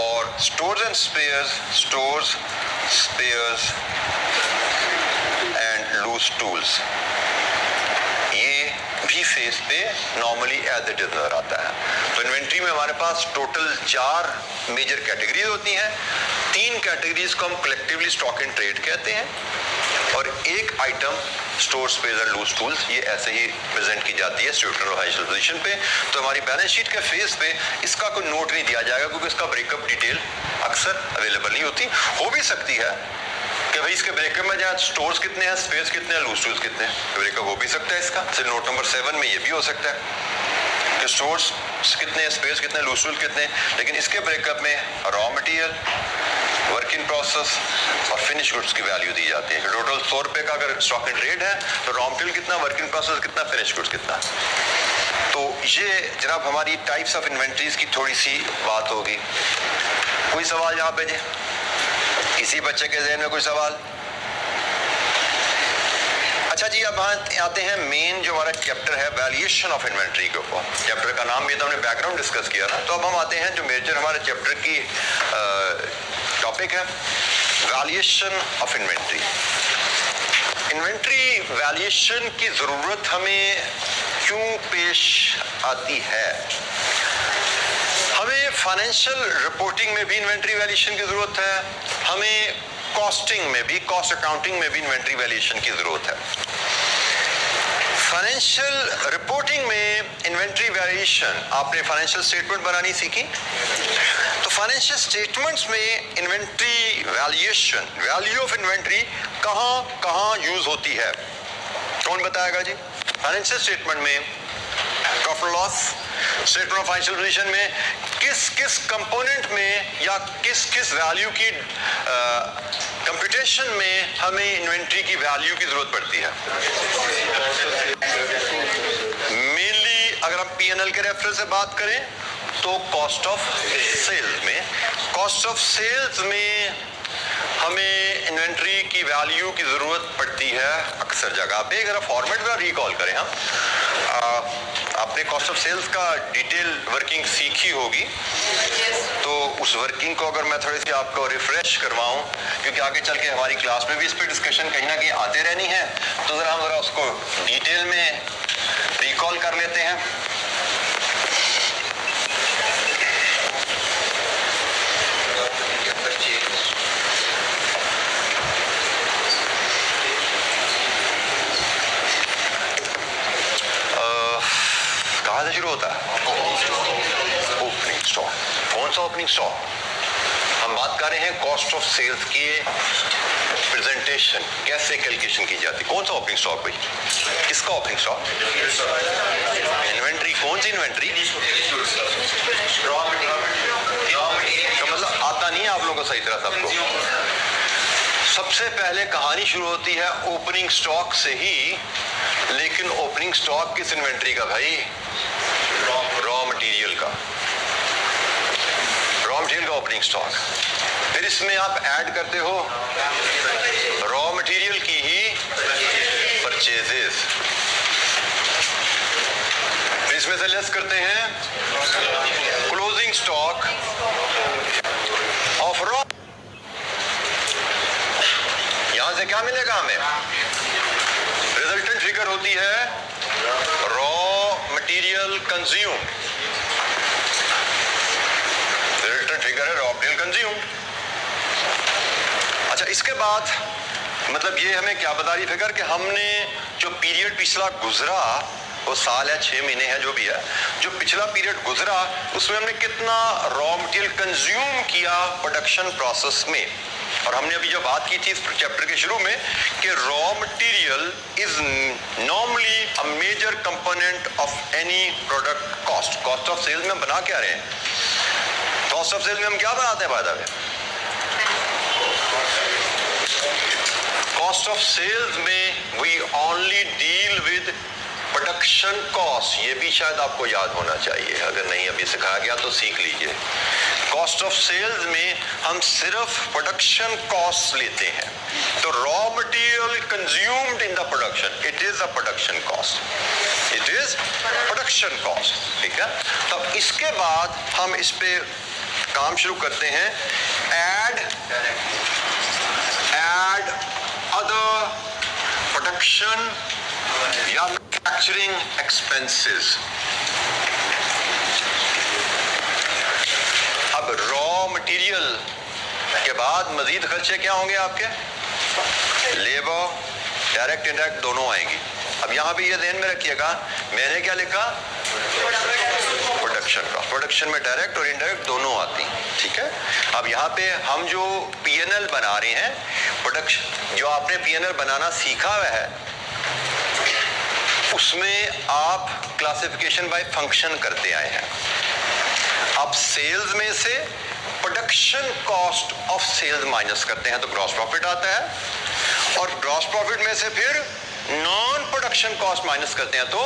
और stores and spares, stores, spares and loose tools, ये भी फेस पे नॉर्मली एज इट इज नजर आता है. तो इन्वेंट्री में हमारे पास टोटल 4 मेजर कैटेगरीज होती हैं. 3 कैटेगरीज को हम कलेक्टिवली स्टॉक इन ट्रेड कहते हैं और एक item store spare and loose tools, ये ऐसे ही प्रेजेंट की जाती है स्टेटमेंट ऑफ फाइनेंशियल पोजीशन पे. तो हमारी बैलेंस शीट के फेस पे इसका कोई नोट नहीं दिया जाएगा क्योंकि इसका ब्रेकअप डिटेल अक्सर अवेलेबल नहीं होती. हो भी सकती है कि भाई इसके ब्रेकअप में जहाँ स्टोर्स कितने हैं, स्पेस कितने हैं, लूज टूल्स कितने हैं, ब्रेकअप हो भी सकता है इसका. सिर्फ नोट नंबर 7 में ये भी हो सकता है कि स्टोर्स कितने हैं, स्पेस कितने हैं, लूज टूल्स कितने हैं. लेकिन इसके ब्रेकअप में raw material, work in process और फिनिश गुड्स की वैल्यू दी जाती है. टोटल 100 रुपए का अगर स्टॉक इन ट्रेड है तो रॉ मटेरियल कितना, वर्क इन प्रोसेस कितना, फिनिश गुड्स कितना. तो ये जनाब हमारी टाइप्स ऑफ इन्वेंट्रीज की थोड़ी सी बात होगी. कोई सवाल यहाँ पे जी? किसी बच्चे के ज़हन में कोई सवाल? अच्छा जी, अब आते हैं मेन जो हमारा चैप्टर है वैल्यूएशन ऑफ इन्वेंट्री के ऊपर. चैप्टर का नाम भी तो हमने बैकग्राउंड डिस्कस किया था. तो अब हम आते हैं जो मेजर हमारे चैप्टर की टॉपिक है, valuation of inventory. Inventory valuation की ज़रूरत हमें क्यों पेश आती है? हमें फाइनेंशियल रिपोर्टिंग में भी इन्वेंट्री वैल्यूएशन की ज़रूरत है, हमें कॉस्टिंग में भी, कॉस्ट अकाउंटिंग में भी इन्वेंट्री वैल्यूएशन की ज़रूरत है. फाइनेंशियल रिपोर्टिंग में इन्वेंट्री वेरिएशन, आपने फाइनेंशियल स्टेटमेंट बनानी सीखी, तो फाइनेंशियल स्टेटमेंट्स में inventory valuation, value of inventory कहाँ कहाँ यूज होती है, कौन बताएगा जी? फाइनेंशियल स्टेटमेंट में profit loss, statement of financial position में किस किस कंपोनेंट में या किस किस वैल्यू की कंप्यूटेशन में हमें इन्वेंट्री की वैल्यू की जरूरत पड़ती है? मेनली अगर हम P&L के रेफरेंस से बात करें तो कॉस्ट ऑफ सेल्स में, कॉस्ट ऑफ सेल्स में हमें इन्वेंट्री की वैल्यू की जरूरत पड़ती है अक्सर जगह पे। अगर फॉर्मेट का रिकॉल करें हम, आपने कॉस्ट ऑफ सेल्स का डिटेल वर्किंग सीखी होगी, तो उस वर्किंग को अगर मैं थोड़ी सी आपको रिफ्रेश करवाऊं, क्योंकि आगे चल के हमारी क्लास में भी इस पे डिस्कशन कहीं ना कहीं आते रहनी है, तो जरा हम उसको डिटेल में रिकॉल कर लेते हैं। कहाँ से शुरू होता है? Opening stock. कौन सा ओपनिंग स्टॉक? हम बात कर रहे हैं कॉस्ट ऑफ सेल्स की प्रेजेंटेशन कैसे कैलकुलेशन की जाती है। कौन सा ओपनिंग स्टॉक भाई? किसका ओपनिंग स्टॉक? इन्वेंट्री। कौन सी इन्वेंट्री? तो मतलब आता नहीं है आप लोगों को सही तरह सबको। सबसे पहले कहानी शुरू होती है ओपनिंग स्टॉक से ही, लेकिन ओपनिंग स्टॉक किस इन्वेंट्री का भाई? रॉ मटेरियल का। रॉ मटेरियल का ओपनिंग स्टॉक। फिर इसमें आप ऐड करते हो रॉ मटेरियल की ही परचेजेस, फिर इसमें से लेस करते हैं क्लोजिंग स्टॉक ऑफ रॉ। यहां से क्या मिलेगा हमें? रिजल्टेंट फिगर होती है raw material consume. Resultant figure है रॉ मटेरियल कंज्यूम। अच्छा, इसके बाद मतलब ये हमें क्या बता रही फिगर कि हमने जो पीरियड पिछला गुजरा, वो साल है 6 महीने है जो भी है, जो पिछला पीरियड गुजरा उसमें हमने कितना रॉ मटेरियल कंज्यूम किया प्रोडक्शन प्रोसेस में। और हमने अभी जो बात की थी इस चैप्टर के शुरू में कि raw material is normally a major component of any product cost. Cost of sales में हम बना क्या रहे हैं? कॉस्ट ऑफ सेल्स में हम क्या बनाते हैं by the way? Cost of sales में we only deal with production cost. ये भी शायद आपको याद होना चाहिए, अगर नहीं अभी सिखाया गया तो सीख लीजिए। कॉस्ट ऑफ सेल्स में हम सिर्फ प्रोडक्शन कॉस्ट लेते हैं, तो raw material consumed in the production, it is a production cost, it is production cost. ठीक है, तब इसके बाद हम इस पे काम शुरू करते हैं। ऐड अदर प्रोडक्शन या मैन्युफैक्चरिंग एक्सपेंसेस। अब रॉ मटेरियल के बाद मजीद खर्चे क्या होंगे आपके? लेबर, डायरेक्ट इनडायरेक्ट दोनों आएंगी। अब यहाँ पे ये ध्यान में रखिएगा, मैंने क्या लिखा? Production cost. प्रोडक्शन में डायरेक्ट और इनडायरेक्ट दोनों आती। ठीक है, अब यहाँ पे हम जो P&L बना रहे हैं, प्रोडक्शन जो आपने P&L बनाना सीखा हुआ है, उसमें आप क्लासिफिकेशन बाय फंक्शन करते आए हैं। अब सेल्स में से production cost of sales minus करते हैं तो ग्रॉस प्रॉफिट आता है, और ग्रॉस प्रॉफिट में से फिर नॉन प्रोडक्शन कॉस्ट माइनस करते हैं तो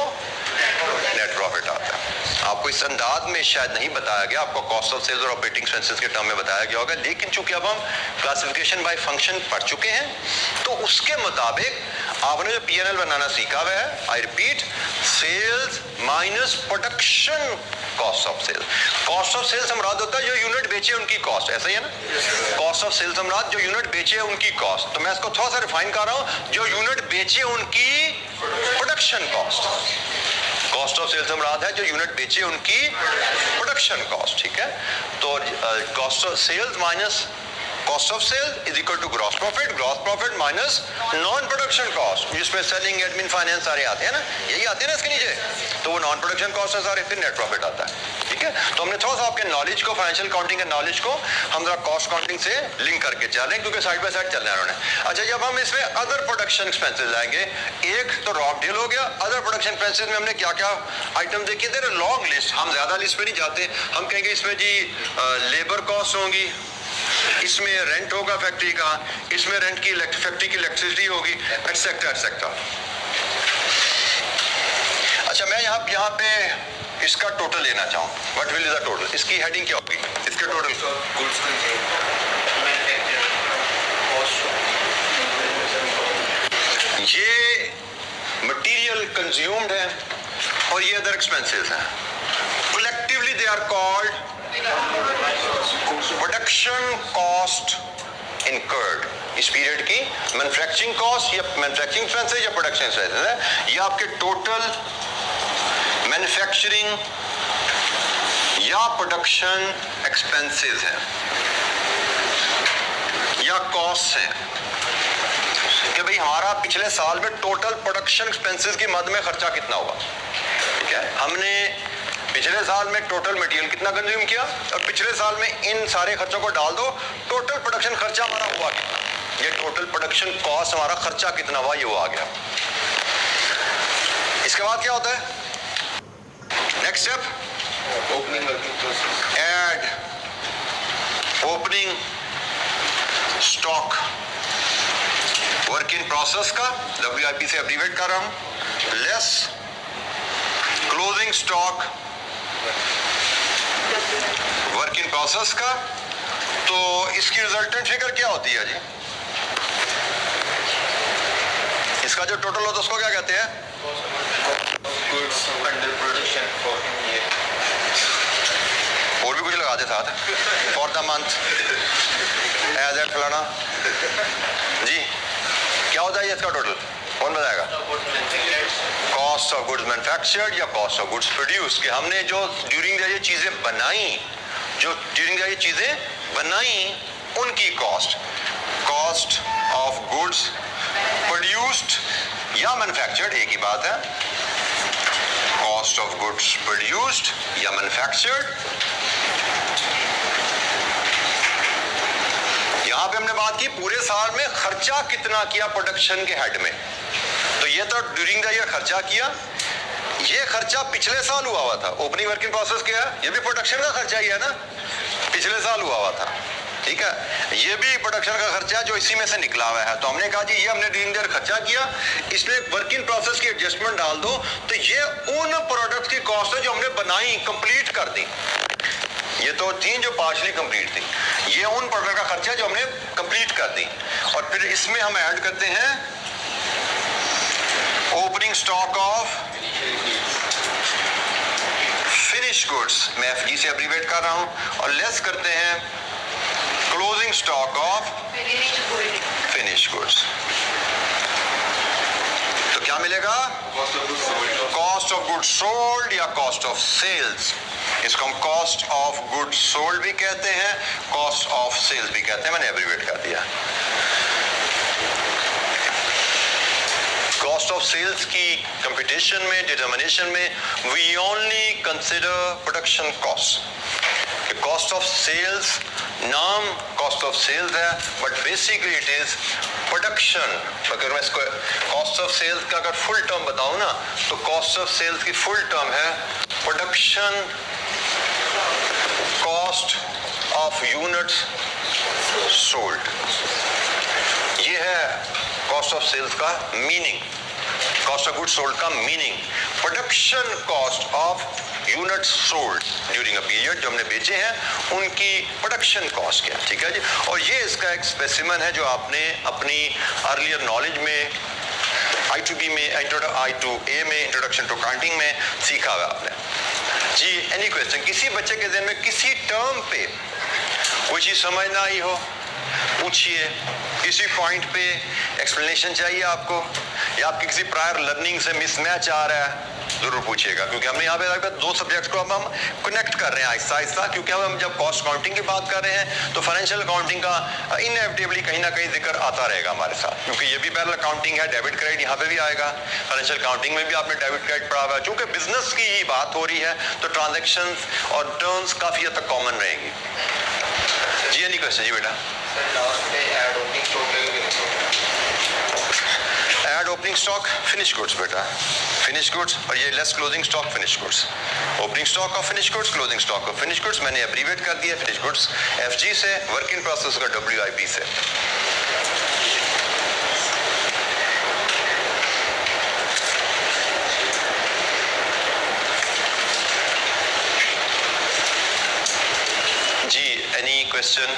नेट प्रॉफिट आता है। आपको इस अंदाज में शायद नहीं बताया गया, आपको कॉस्ट ऑफ सेल्स और ऑपरेटिंग एक्सपेंसेस के टर्म में बताया गया होगा, लेकिन चूंकि अब हम क्लासिफिकेशन बाय फंक्शन पढ़ चुके हैं, तो उसके मुताबिक आपने जो P&L बनाना सीखा हुआ है, I repeat, sales minus production cost of sales. Cost of sales हमराद होता है जो यूनिट बेचे उनकी कॉस्ट, ऐसा ही है ना? कॉस्ट ऑफ सेल्स हमराद जो यूनिट बेचे उनकी कॉस्ट। तो मैं इसको थोड़ा सा रिफाइन कर रहा हूं, जो यूनिट बेचे उनकी production cost. Cost of sales हमराद है जो यूनिट बेचे उनकी प्रोडक्शन कॉस्ट। ठीक है, तो cost of sales minus cost of sale is equal to gross profit minus non production cost, जिसमें सेलिंग एडमिन फाइनेंस सारे आते हैं ना, यही आते हैं ना इसके नीचे, तो वो नॉन प्रोडक्शन कॉस्ट है सारे, फिर नेट प्रॉफिट आता है। ठीक है, तो हमने थोड़ा सा आपके नॉलेज को, फाइनेंशियल काउंटिंग के नॉलेज को हम जरा कॉस्ट काउंटिंग से लिंक करके चल रहे हैं, क्योंकि साइड बाय साइड चल रहे हैं उन्होंने। अच्छा, जब हम इसमें अदर प्रोडक्शन एक्सपेंसेस आएंगे, एक तो रॉ मटेरियल हो गया, अदर प्रोडक्शन एक्सपेंसेस में हमने क्या क्या आइटम देखिए, देयर लॉन्ग लिस्ट, हम ज्यादा लिस्ट पे नहीं जाते, हम कहेंगे इसमें जी लेबर कॉस्ट होंगी, इसमें रेंट होगा फैक्ट्री का, इसमें रेंट की फैक्ट्री की इलेक्ट्रिसिटी होगी, एटसेट्रा एटसेट्रा। अच्छा, मैं यहाँ पे इसका टोटल लेना चाहूँ, what will is the total, इसकी हेडिंग क्या होगी, इसके टोटल ये मटेरियल कंज्यूम्ड है और ये अदर एक्सपेंसेस हैं, collectively they are called production cost incurred. इस पीरियड की मैन्युफैक्चरिंग कॉस्ट या मैन्युफैक्चरिंग एक्सपेंसेस या प्रोडक्शन एक्सपेंसेस है, ये आपके टोटल मैन्युफैक्चरिंग या प्रोडक्शन एक्सपेंसेस हैं या कॉस्ट हैं, कि भाई हमारा पिछले साल में टोटल प्रोडक्शन एक्सपेंसेस की मद में खर्चा कितना हुआ। ठीक है, हमने पिछले साल में टोटल मटेरियल कितना कंज्यूम किया और पिछले साल में इन सारे खर्चों को डाल दो, टोटल प्रोडक्शन खर्चा हमारा हुआ कितना, ये टोटल प्रोडक्शन कॉस्ट हमारा खर्चा कितना हुआ, ये वो आ गया। इसके बाद क्या होता है, next step opening working process, add opening stock, work in process का WIP से एब्रीवेट कर रहा हूं, less closing stock work in process का, तो इसकी रिजल्टेंट फिगर क्या होती है जी, इसका जो टोटल होता है उसको क्या कहते हैं, goods under production for year, और भी कुछ लगा दे साथ, for the month as at फलाना जी, क्या होता है ये इसका टोटल, कौन बताएगा, कॉस्ट ऑफ गुड्स मैन्युफैक्चर्ड या कॉस्ट ऑफ गुड्स प्रोड्यूस, कि हमने जो ड्यूरिंग द ये चीजें बनाई, जो ड्यूरिंग द ये चीजें बनाई उनकी cost, cost of goods produced या मैन्युफैक्चर्ड एक ही बात है, कॉस्ट ऑफ गुड्स प्रोड्यूस्ड या मैन्युफैक्चर्ड। यहां पे हमने बात की पूरे साल में खर्चा कितना किया प्रोडक्शन के हेड में, तो ये तो ड्यूरिंग द ईयर खर्चा किया, ये खर्चा पिछले साल हुआ था, ओपनिंग वर्किंग प्रोसेस क्या है, ये भी प्रोडक्शन का खर्चा ही है ना, पिछले साल हुआ था। ठीक है, ये भी प्रोडक्शन का खर्चा जो इसी में से निकला हुआ है, तो हमने कहा जी ये हमने ड्यूरिंग द ईयर खर्चा किया, इसमें वर्क इन प्रोसेस की एडजस्टमेंट डाल दो, तो ये उन प्रोडक्ट्स की कॉस्ट है जो हमने बनाई, कंप्लीट कर दी, ये तो थी जो पार्शली कंप्लीट थी, ये उन प्रोडक्ट का खर्चा जो हमने कंप्लीट कर दी, और फिर इसमें हम ऐड करते हैं opening stock of finish goods, मैं FG से एब्रीवेट कर रहा हूं, और लेस करते हैं closing stock of finish goods, तो क्या मिलेगा, कॉस्ट ऑफ गुड्स सोल्ड या कॉस्ट ऑफ सेल्स, इसको हम कॉस्ट ऑफ गुड्स सोल्ड भी कहते हैं, कॉस्ट ऑफ सेल्स भी कहते हैं, मैंने एब्रीवेट कर दिया। कॉस्ट ऑफ सेल्स की कंपटीशन में, डिटर्मिनेशन में we only consider production cost, cost of sales नाम कॉस्ट ऑफ सेल्स है, but basically it is production. अगर मैं इसको कॉस्ट ऑफ सेल्स का अगर फुल टर्म बताऊं ना, तो कॉस्ट ऑफ सेल्स की फुल टर्म है production cost of units sold, ये है कॉस्ट ऑफ सेल्स का meaning, cost of goods sold का meaning, production cost of units sold during a period, जो हमने बेचे हैं उनकी प्रोडक्शन कॉस्ट क्या, ठीक है जी। और ये इसका एक स्पेसिमन है जो आपने अपनी अर्लियर नॉलेज में I2B में, I2A में, इंट्रोडक्शन टू अकाउंटिंग में सीखा हुआ आपने जी। एनी क्वेश्चन, किसी बच्चे के ज़हन में किसी टर्म पे कोई चीज़ समझ ना आई हो, पूछिए, किसी पॉइंट पे एक्सप्लेनेशन चाहिए आपको, या आपकी किसी प्रायर लर्निंग से मिसमैच आ रहा है, जरूर पूछिएगा, क्योंकि हमने यहाँ पे दो सब्जेक्ट्स को हम कनेक्ट कर रहे हैं आहिस्ता आहिस्ता, क्योंकि हम जब कॉस्ट काउंटिंग की बात कर रहे हैं तो फाइनेंशियल अकाउंटिंग का इनएविटेबली कहीं ना कहीं जिक्र आता रहेगा हमारे साथ, क्योंकि ये भी पैरेलल अकाउंटिंग है, डेबिट क्रेडिट यहाँ पे भी आएगा, फाइनेंशियल अकाउंटिंग में भी आपने डेबिट क्रेडिट पढ़ा हुआ है। चूंकि बिजनेस की ही बात हो रही है तो ट्रांजेक्शन और टर्म्स काफी हद तक कॉमन रहेंगी। जी एनी क्वेश्चन? जी बेटा। Add opening stock finish goods बेटा, फिनिश गुड्स, और ये less closing stock finish goods, opening stock of finish goods, closing stock of finish goods, मैंने एब्रीवेट कर दिया फिनिश गुड्स एफजी से, वर्क इन प्रोसेस का WIP से। जी एनी क्वेश्चन?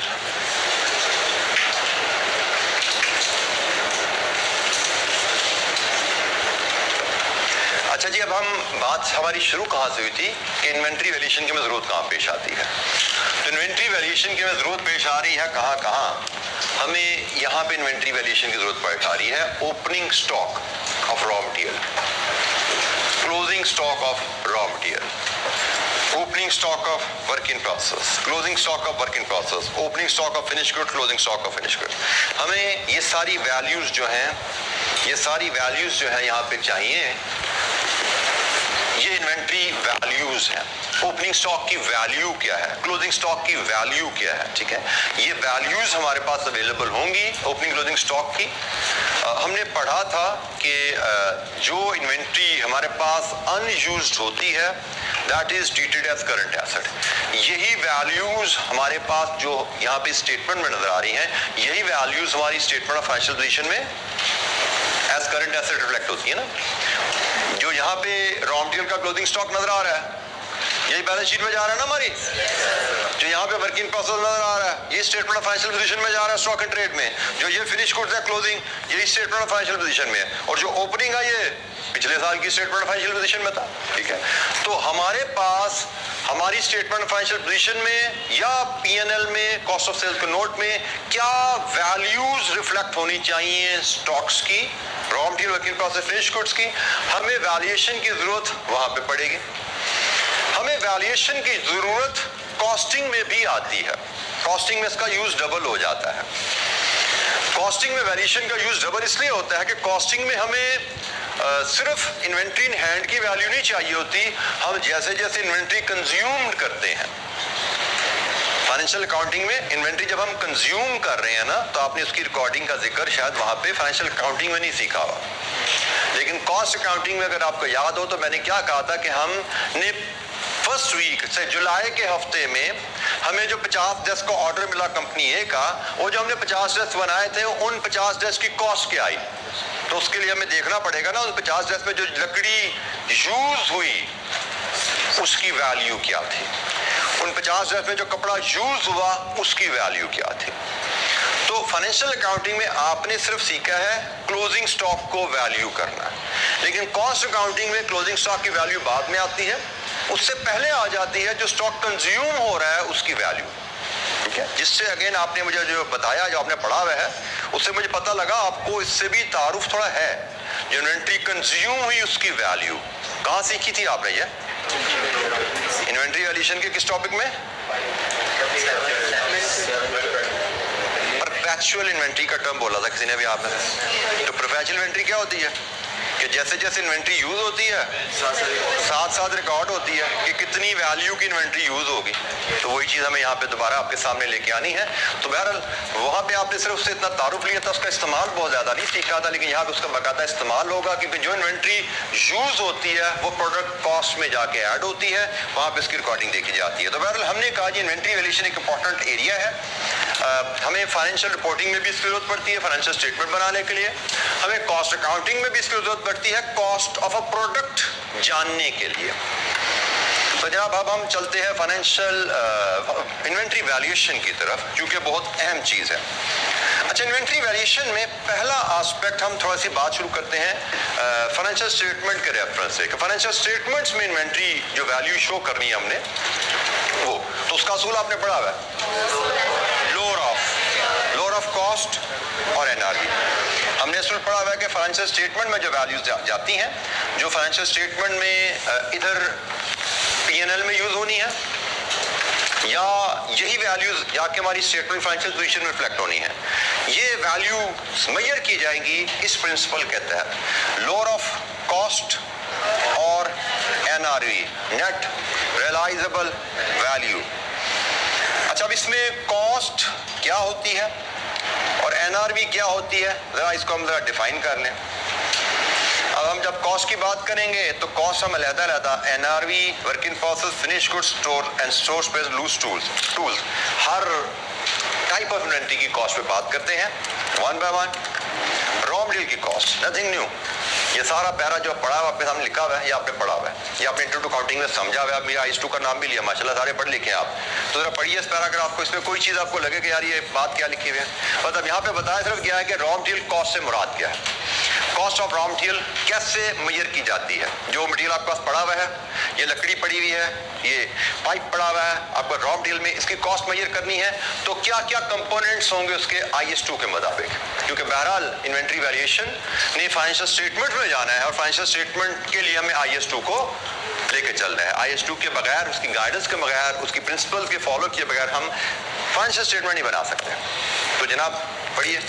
अच्छा जी, अब हम बात हमारी शुरू कहाँ से हुई थी कि इन्वेंट्री वैल्यूएशन की में जरूरत कहाँ पेश आती है। तो इन्वेंट्री वैल्यूएशन की में जरूरत पेश आ रही है कहाँ हमें यहाँ पे इन्वेंट्री वैल्यूएशन की जरूरत पेश आ रही है opening stock of raw material, closing stock of raw material, opening stock of work in process, closing stock of work in process, opening stock of finish good, closing stock of finish good. हमें ये सारी वैल्यूज जो हैं, ये सारी वैल्यूज जो है यहाँ पे चाहिए, ये इन्वेंट्री वैल्यूज हैं। ओपनिंग स्टॉक की वैल्यू क्या है, क्लोजिंग स्टॉक की वैल्यू क्या है, ठीक है, ये वैल्यूज हमारे पास अवेलेबल होंगी ओपनिंग क्लोजिंग स्टॉक की। हमने पढ़ा था कि जो इन्वेंट्री हमारे पास अनयूज्ड होती है that is treated as current asset. यही वैल्यूज हमारे पास जो यहाँ पे स्टेटमेंट में नजर आ रही हैं, यही वैल्यूज हमारी स्टेटमेंट ऑफ फाइनेंशियल पोजीशन में एज करंट एसेट रिफ्लेक्ट होती है ना। जो यहाँ पे रॉ मटेरियल का क्लोजिंग स्टॉक नजर आ रहा है, यही बैलेंस शीट में जा रहा है ना हमारी। जो यहाँ पे वर्किंग प्रोसेस नजर आ रहा है, ये स्टेटमेंट ऑफ फाइनेंशियल पोजीशन में जा रहा है स्टॉक एंड ट्रेड में। जो ये फिनिश गुड्स है क्लोजिंग, यही स्टेटमेंट ऑफ फाइनेंशियल पोजीशन में है, और जो ओपनिंग है ये पिछले साल की स्टेटमेंट ऑफ फाइनेंशियल पोजीशन में था, ठीक है। तो हमारे पास हमारी स्टेटमेंट ऑफ फाइनेंशियल पोजीशन में या P&L में कॉस्ट ऑफ सेल्स के नोट में क्या वैल्यूज रिफ्लेक्ट होनी चाहिए स्टॉक्स की, raw material, work in process, finish goods की, हमें वैल्यूएशन की जरूरत वहां पे पड़ेगी। हमें वैल्यूएशन की जरूरत कॉस्टिंग में भी आती है, कॉस्टिंग में इसका यूज डबल हो जाता है। कॉस्टिंग में वैल्यूएशन का यूज डबल इसलिए होता है कि कॉस्टिंग में हमें सिर्फ इन्वेंट्री इन हैंड की वैल्यू नहीं चाहिए होती, हम जैसे जैसे इन्वेंट्री कंज्यूम्ड करते हैं। फाइनेंशियल अकाउंटिंग में इन्वेंट्री जब हम कंज्यूम कर रहे हैं ना, तो आपने उसकी रिकॉर्डिंग का जिक्र शायद वहां पे फाइनेंशियल अकाउंटिंग में नहीं सीखा हुआ, लेकिन कॉस्ट अकाउंटिंग में अगर आपको याद हो तो मैंने क्या कहा था कि हमने फर्स्ट वीक से जुलाई के हफ्ते में हमें जो 50 डेस्क का ऑर्डर मिला कंपनी ए का, वो जो हमने 50 डेस्क बनाए थे उन 50 डेस्क की कॉस्ट क्या आई, तो उसके लिए हमें देखना पड़ेगा ना उन 50 डेस्क में जो लकड़ी यूज हुई उसकी वैल्यू क्या थी, उन 50 डेस्क में जो कपड़ा यूज हुआ उसकी वैल्यू क्या थी। तो फाइनेंशियल अकाउंटिंग में आपने सिर्फ सीखा है क्लोजिंग स्टॉक को वैल्यू करना, लेकिन कॉस्ट अकाउंटिंग में क्लोजिंग स्टॉक की वैल्यू बाद में आती है, उससे पहले आ जाती है जो स्टॉक कंज्यूम हो रहा है उसकी वैल्यू, ठीक है। जिससे अगेन आपने मुझे जो बताया, जो आपने पढ़ा हुआ है, उससे मुझे पता लगा आपको इससे भी तारुफ थोड़ा है। जो इन्वेंट्री कंज्यूम हुई उसकी वैल्यू कहाँ सीखी थी आपने ये? इन्वेंट्री वैल्यूएशन के किस टॉपिक में? परपेचुअल इन्वेंट्री का टर्म बोला था किसी ने भी आपने। तो परपेचुअल इन्वेंट्री क्या होती है कि जैसे जैसे इन्वेंट्री यूज होती है साथ साथ रिकॉर्ड होती है कि कितनी वैल्यू की इन्वेंट्री यूज होगी। तो वही चीज हमें यहाँ पे दोबारा आपके सामने लेके आनी है। तो बहरहाल वहाँ पे आपने सिर्फ उससे इतना तारुफ लिया था, उसका इस्तेमाल बहुत ज्यादा नहीं सीखा था, लेकिन यहाँ पे उसका बाकायदा इस्तेमाल होगा, क्योंकि जो इन्वेंट्री यूज होती है वो प्रोडक्ट कॉस्ट में जाके ऐड होती है, वहाँ पे उसकी रिकॉर्डिंग देखी जाती है। तो बहरहाल हमने कहा जी इन्वेंट्री वैल्यूएशन एक इंपॉर्टेंट एरिया है। हमें फाइनेंशियल रिपोर्टिंग में भी इसकी जरूरत पड़ती है, फाइनेंशियल स्टेटमेंट बनाने के लिए। हमें कॉस्ट अकाउंटिंग में भी इसकी जरूरत पड़ती है, कॉस्ट ऑफ अ प्रोडक्ट जानने के लिए। तो जनाब अब हम चलते हैं फाइनेंशियल इन्वेंट्री वैल्यूएशन की तरफ, क्योंकि बहुत अहम चीज है। अच्छा, इन्वेंट्री वैल्यूएशन में पहला एस्पेक्ट हम थोड़ा सी बात शुरू करते हैं फाइनेंशियल स्टेटमेंट के रेफरेंस से। फाइनेंशियल स्टेटमेंट्स में इन्वेंट्री जो वैल्यू शो करनी है हमने, वो तो उसका असूल आपने पढ़ा हुआ है, लोअर ऑफ कॉस्ट और एनआरवी। हमने इसमें पढ़ा हुआ है कि फाइनेंशियल स्टेटमेंट में जो वैल्यूज जाती हैं, जो फाइनेंशियल स्टेटमेंट में इधर पीएनएल में यूज होनी है, या यही वैल्यूज या कि हमारी स्टेटमेंट फाइनेंशियल पोजीशन में रिफ्लेक्ट होनी है, ये वैल्यू मेजर की जाएंगी इस प्रिंसिपल के तहत, लोअर ऑफ कॉस्ट और एनआरवी, नेट रियलाइजेबल वैल्यू। अच्छा, अब इसमें कॉस्ट क्या होती है और एनआरवी क्या होती है, जरा इसको हम जरा डिफाइन कर लें। अब हम जब कॉस्ट की बात करेंगे तो कॉस्ट हम अलग-अलग, NRV work in process, finish goods, store and store space, loose tools, हर टाइप ऑफ इन्वेंट्री की कॉस्ट पे बात करते हैं one by one. Raw material की कॉस्ट, नथिंग न्यू, ये सारा पैरा जो पढ़ा हुआ आपके सामने लिखा हुआ है, ये आपने पढ़ा हुआ है, ये आपने इंट्रोडक्शन टू अकाउंटिंग में समझा हुआ है। मेरा IS2 का नाम भी लिया, माशाल्लाह सारे पढ़ लिखे हैं आप, तो जरा पढ़िए इस पैराग्राफ को, इसमें कोई चीज़ आपको लगे कि यार ये बात क्या लिखी हुई है। मतलब यहाँ पे बताया सिर्फ क्या है कि रॉ मटेरियल कॉस्ट से मुराद क्या है, कॉस्ट ऑफ रॉ मटेरियल कैसे मेजर की जाती है। जो मटेरियल आपके पास पड़ा हुआ है, ये लकड़ी पड़ी हुई है, ये पाइप पड़ा हुआ है, आपको रॉ मटेरियल में इसकी कॉस्ट मेजर करनी है तो क्या क्या कंपोनेंट्स होंगे उसके IS2 के मुताबिक, क्योंकि बहरहाल इन्वेंट्री वैल्यूएशन ने फाइनेंशियल स्टेटमेंट में जाना है और फाइनेंशियल स्टेटमेंट के लिए हमें IS2 को लेके चलना है। IS2 के बगैर, उसकी गाइडेंस के बगैर, उसकी प्रिंसिपल के फॉलो किए बगैर हम फाइनेंशियल स्टेटमेंट नहीं बना सकते। तो जनाब पढ़िए।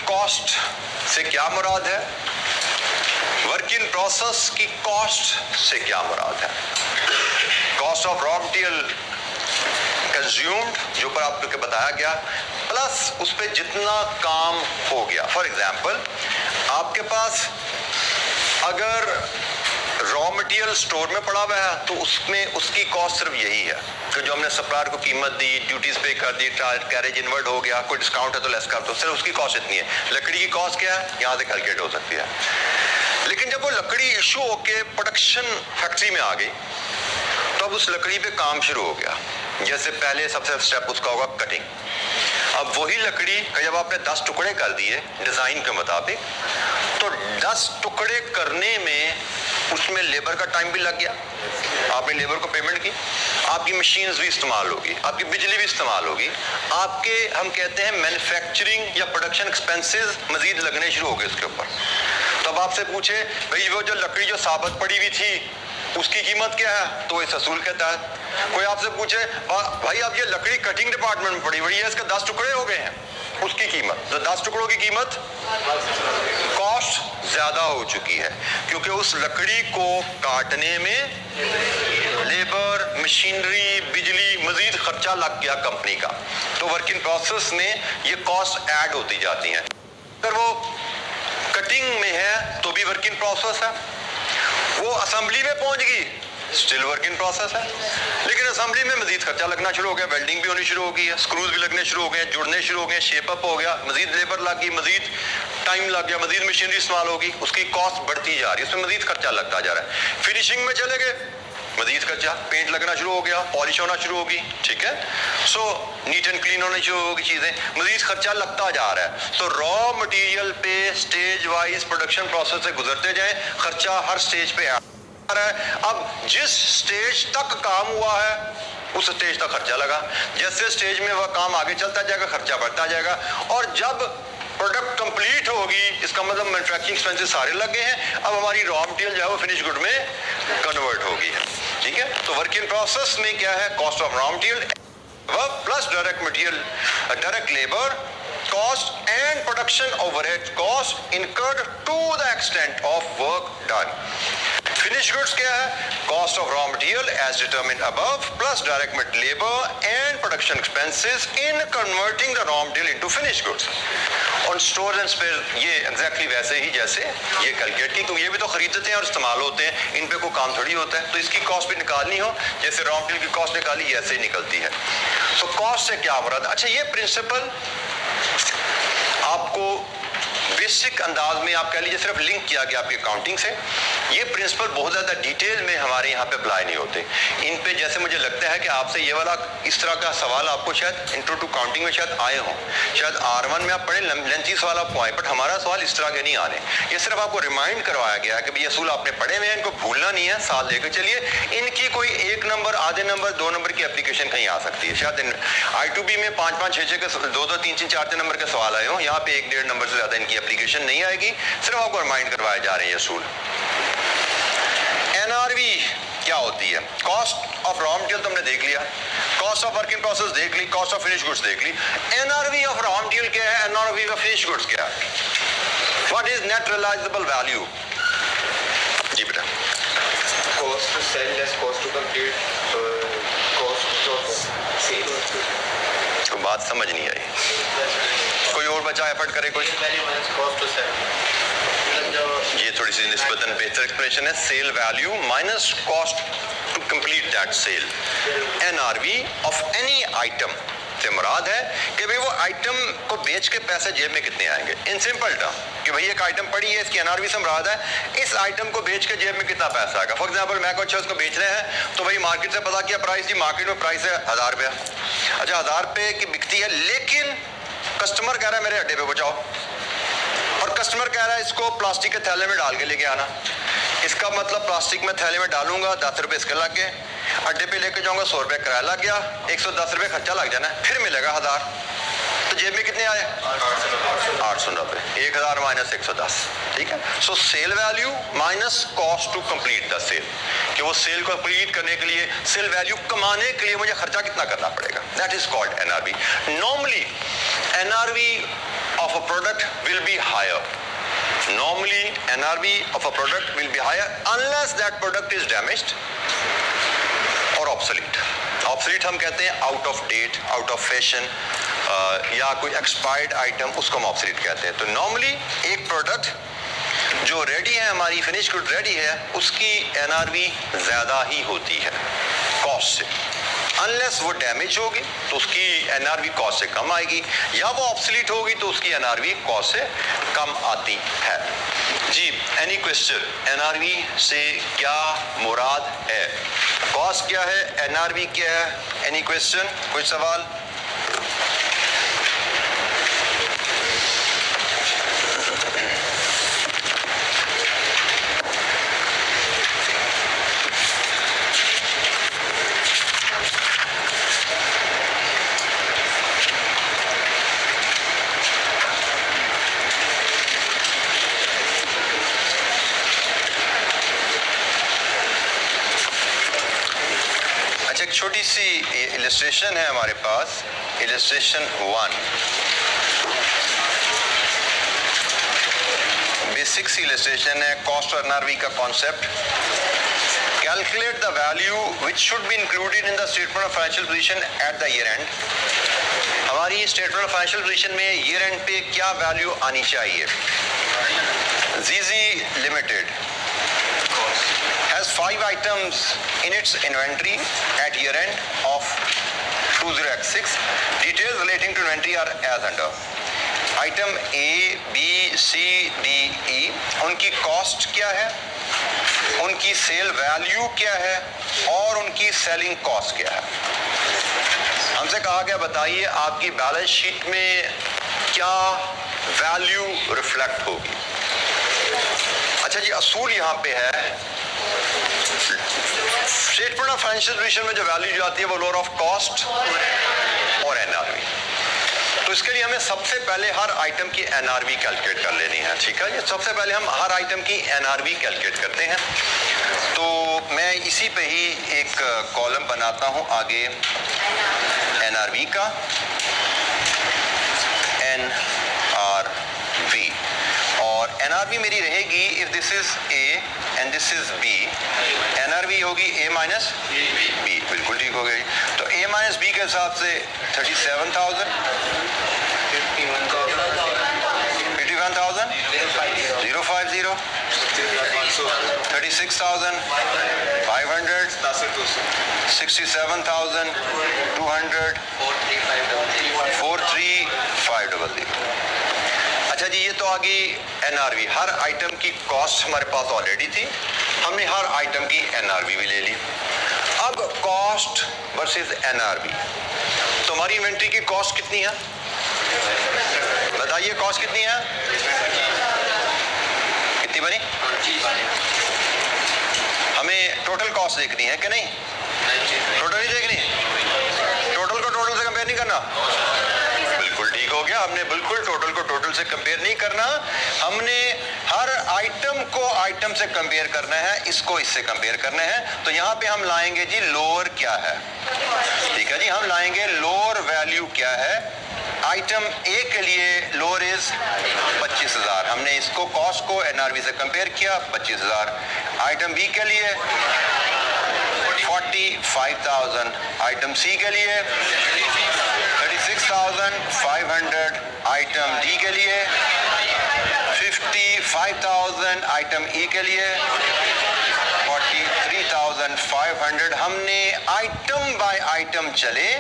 कॉस्ट से क्या मुराद है, वर्क इन प्रोसेस की कॉस्ट से क्या मुराद है, cost of raw material consumed जो पर आपको बताया गया, प्लस उस पर जितना काम हो गया। फॉर एग्जाम्पल आपके पास अगर रॉ मटेरियल स्टोर में पड़ा हुआ है तो उसमें उसकी कॉस्ट सिर्फ यही है कि जो हमने सप्लायर को कीमत दी, ड्यूटीज पे कर दी, कैरेज इनवर्ड हो गया, कोई डिस्काउंट है तो लेस कर दो, सिर्फ उसकी कॉस्ट इतनी है। लकड़ी की कॉस्ट क्या है, यहाँ से कैलकुलेट हो सकती है। लेकिन जब वो लकड़ी इशू होके प्रोडक्शन फैक्ट्री में आ गई तो अब उस लकड़ी पे काम शुरू हो गया। जैसे पहले सबसे स्टेप उसका होगा कटिंग। अब वही लकड़ी का जब आपने 10 टुकड़े कर दिए डिजाइन के मुताबिक, तो 10 टुकड़े करने में उसमें लेबर का टाइम भी लग गया, आपने लेबर को पेमेंट की, आपकी मशीन्स भी इस्तेमाल होगी, आपकी बिजली भी इस्तेमाल होगी, आपके हम कहते हैं मैन्युफैक्चरिंग या प्रोडक्शन एक्सपेंसेस मजीद लगने शुरू हो गए उसके ऊपर। तो अब आपसे पूछे भाई वो जो लकड़ी जो साबित पड़ी हुई थी उसकी कीमत क्या है, तो इस असूल के तहत। कोई आपसे पूछे भाई अब ये लकड़ी कटिंग डिपार्टमेंट में पड़ी हुई है, इसके 10 टुकड़े हो गए हैं, उसकी कीमत, तो 10 टुकड़ों की कीमत कॉस्ट ज्यादा हो चुकी है क्योंकि उस लकड़ी को काटने में लेबर, मशीनरी, बिजली, मजीद खर्चा लग गया कंपनी का। तो वर्क इन प्रोसेस में ये कॉस्ट ऐड होती जाती हैं। अगर वो कटिंग में है तो भी वर्क इन प्रोसेस है, वो असेंबली में पहुंच गई स्टिल वर्क इन प्रोसेस है, लेकिन असेंबली में मजीद खर्चा लगना शुरू हो गया, वेल्डिंग भी होनी शुरू हो गई है, स्क्रूज भी लगने शुरू हो गए, जुड़ने शुरू हो गए, शेप अप हो गया, मजीद लेबर लग गई, मजीद टाइम लग गया, मजीद मशीनरी इस्तेमाल होगी, उसकी कॉस्ट बढ़ती जा रही है, उसमें मजीद खर्चा लगता जा रहा है। फिनिशिंग में चले गए, मजीद खर्चा, पेंट लगना शुरू हो गया, पॉलिश होना शुरू होगी, ठीक है, सो नीट एंड क्लीन होनी शुरू होगी चीजें, मजीद खर्चा लगता जा रहा है। सो रॉ मटेरियल पे स्टेज वाइज प्रोडक्शन प्रोसेस से गुजरते जाए, खर्चा हर स्टेज पे आ रहा है। अब जिस स्टेज तक काम हुआ है उस स्टेज तक खर्चा लगा, जैसे स्टेज में वह काम आगे चलता जाएगा खर्चा बढ़ता जाएगा, और जब प्रोडक्ट कंप्लीट होगी इसका मतलब मैन्युफैक्चरिंग एक्सपेंसेस सारे लग गए हैं, अब हमारी रॉ मटेरियल जो है वो फिनिश गुड में कन्वर्ट होगी है, ठीक है। तो वर्क इन प्रोसेस में क्या है, cost of raw material plus direct material, direct labour cost and production overhead cost incurred to the extent of work done. Finish goods क्या है? Cost of raw material as determined above plus direct labour and production expenses in converting the raw material into finish goods. On stores and spare ये एग्जैक्टली वैसे ही जैसे ये कैलकुलेट की, क्योंकि ये भी तो खरीदते हैं और इस्तेमाल होते हैं, इन पे कोई काम थोड़ी होता है। तो इसकी कॉस्ट भी निकालनी हो, जैसे रॉ मटेरियल की कॉस्ट निकाली ऐसे ही निकलती है। तो कॉस्ट से क्या मुराद? अच्छा, ये प्रिंसिपल आपको बेसिक अंदाज में आप कह लीजिए सिर्फ लिंक किया गया आपकी अकाउंटिंग से। ये प्रिंसिपल बहुत ज़्यादा डिटेल में हमारे यहाँ पे अप्लाई नहीं होते इन पे। जैसे मुझे लगता है कि आपसे ये वाला इस तरह का सवाल आपको शायद इंट्रो टू काउंटिंग में शायद आए हों, शायद R1 में आप पढ़े लेंथी सवाल आपको आए, बट हमारा सवाल इस तरह के नहीं आने। ये सिर्फ आपको रिमाइंड करवाया गया है कि भाई असूल आपने पढ़े हुए हैं, इनको भूलना नहीं है, साथ लेकर चलिए। इनकी कोई 1 नंबर, आधे नंबर, 2 नंबर की एप्लीकेशन कहीं आ सकती है। शायद I2B में 5-5, 6-6 के 2-2, 3-3, 4 नंबर के सवाल आए हों, यहाँ पे 1-1.5 नंबर से ज़्यादा इनकी एप्लीकेशन नहीं आएगी। सिर्फ आपको रिमाइंड करवाए जा रहे हैं असूल। NRV क्या होती है? कॉस्ट ऑफ रॉ मटेरियल तो हमने देख लिया, cost of work in process देख ली, कॉस्ट ऑफ फिनिश गुड्स देख ली। NRV ऑफ रॉ मटेरियल क्या है? NRV ऑफ फिनिश गुड्स क्या है? What is net realisable value? जी बेटा। Cost to sell less cost to complete, cost of sale. तो बात समझ नहीं आई, कोई और बचा एफर्ट करे कुछ? कॉस्ट टू सेल, ये थोड़ी सी निस्बतन बेहतर एक्सप्रेशन है। Sale value minus cost to complete that sale. NRV of any item से मुराद है कि भाई वो आइटम को बेच के पैसे जेब में कितने आएंगे। इन सिंपल टर्म कि भाई एक आइटम पड़ी है, इसकी NRV से मुराद है इस आइटम को बेच के जेब में कितना पैसा आएगा। फॉर एग्जांपल मैं कुछ उसको बेच रहे हैं तो भाई मार्केट से पता किया प्राइस, जी मार्केट में प्राइस है 1000 रुपया। अच्छा 1000 रुपये की बिकती है, लेकिन कस्टमर कह रहा है मेरे अड्डे पे पहुंचाओ, और कस्टमर कह रहा है इसको प्लास्टिक के थैले में डाल के लेके आना। इसका मतलब प्लास्टिक में थैले में डालूंगा 10 रुपये इसके लग गए, अड्डे पे लेके जाऊंगा 100 रुपये किराया लग गया, 110 रुपये खर्चा लग जाना, फिर मिलेगा 1000। तो जेब में कितने आए? 890। 1000 माइनस 110, ठीक है। So sale value minus cost to complete the sale, कि वो सेल को कंप्लीट करने के लिए, सेल वैल्यू कमाने के लिए मुझे खर्चा कितना करना पड़ेगा, that is called NRV। Normally NRV of a product will be higher. Normally NRV of a product will be higher unless that product is damaged or obsolete. Obsolete हम कहते हैं out of date, out of fashion, या कोई expired item, उसको हम obsolete कहते हैं। तो normally एक product जो रेडी है, हमारी फिनिश गुड रेडी है, उसकी NRV ज्यादा ही होती है कॉस्ट से। अनलेस वो डैमेज होगी तो उसकी NRV कॉस्ट से कम आएगी, या वो ऑब्सलीट होगी तो उसकी NRV कॉस्ट से कम आती है। जी, एनी क्वेश्चन? NRV से क्या मुराद है? कॉस्ट क्या है? NRV क्या है? Any question? कोई सवाल? छोटी सी इलस्ट्रेशन है हमारे पास, इलस्ट्रेशन 1। बेसिक सी इलस्ट्रेशन है, कॉस्ट और NRV का concept. Calculate the value which should be included in the statement of financial position at the year and. हमारी स्टेटमेंट ऑफ फाइनेंशियल पोजीशन में ईयर एंड पे क्या वैल्यू आनी चाहिए? ZZ limited has 5 items in its inventory at year end of 20x6. Details relating to inventory are as under. Item A, B, C, D, E, उनकी कॉस्ट क्या है, उनकी सेल वैल्यू क्या है, और उनकी सेलिंग कॉस्ट क्या है। हमसे कहा गया बताइए आपकी बैलेंस शीट में क्या वैल्यू रिफ्लेक्ट होगी। अच्छा जी, असूल यहाँ पे है स्टेटमेंट ऑफ फाइनेंशियल पोजीशन में जो वैल्यू जो आती है वो लोअर ऑफ कॉस्ट और NRV। तो इसके लिए हमें सबसे पहले हर आइटम की NRV कैलकुलेट कर लेनी है, ठीक है। ये सबसे पहले हम हर आइटम की NRV कैलकुलेट करते हैं। तो मैं इसी पे ही एक कॉलम बनाता हूं आगे NRV का, NRV, और NRV मेरी रहेगी if this is A and this is B, NRV होगी A माइनस B, बिल्कुल ठीक हो गई। तो A माइनस B के हिसाब से 37,000, 51,000, 050, 36,500, 67,200, 43500। अच्छा जी, ये तो आ गई NRV। हर आइटम की कॉस्ट हमारे पास ऑलरेडी थी, हमने हर आइटम की NRV भी ले ली। अब कॉस्ट वर्सेस NRV, तो हमारी इन्वेंट्री की कॉस्ट कितनी है बताइए, कॉस्ट कितनी है, कितनी बनी? हमें टोटल कॉस्ट देखनी है कि नहीं? टोटल ही देखनी, टोटल को टोटल से कंपेयर नहीं करना। बिल्कुल ठीक हो गया, हमने बिल्कुल टोटल को टोटल से कंपेयर नहीं करना, हमने हर आइटम को आइटम से कंपेयर करना है, इसको इससे कंपेयर करना है। तो यहाँ पे हम लाएंगे जी लोअर क्या है, ठीक है जी, हम लाएंगे लोअर वैल्यू क्या है। आइटम ए के लिए लोअर इज 25,000, हमने इसको कॉस्ट को NRV से कंपेयर किया, 25,000। आइटम बी के लिए 45,000, आइटम सी के लिए 36,500, आइटम डी के लिए 55,000, आइटम ई के लिए 43,500। हमने आइटम बाय आइटम चले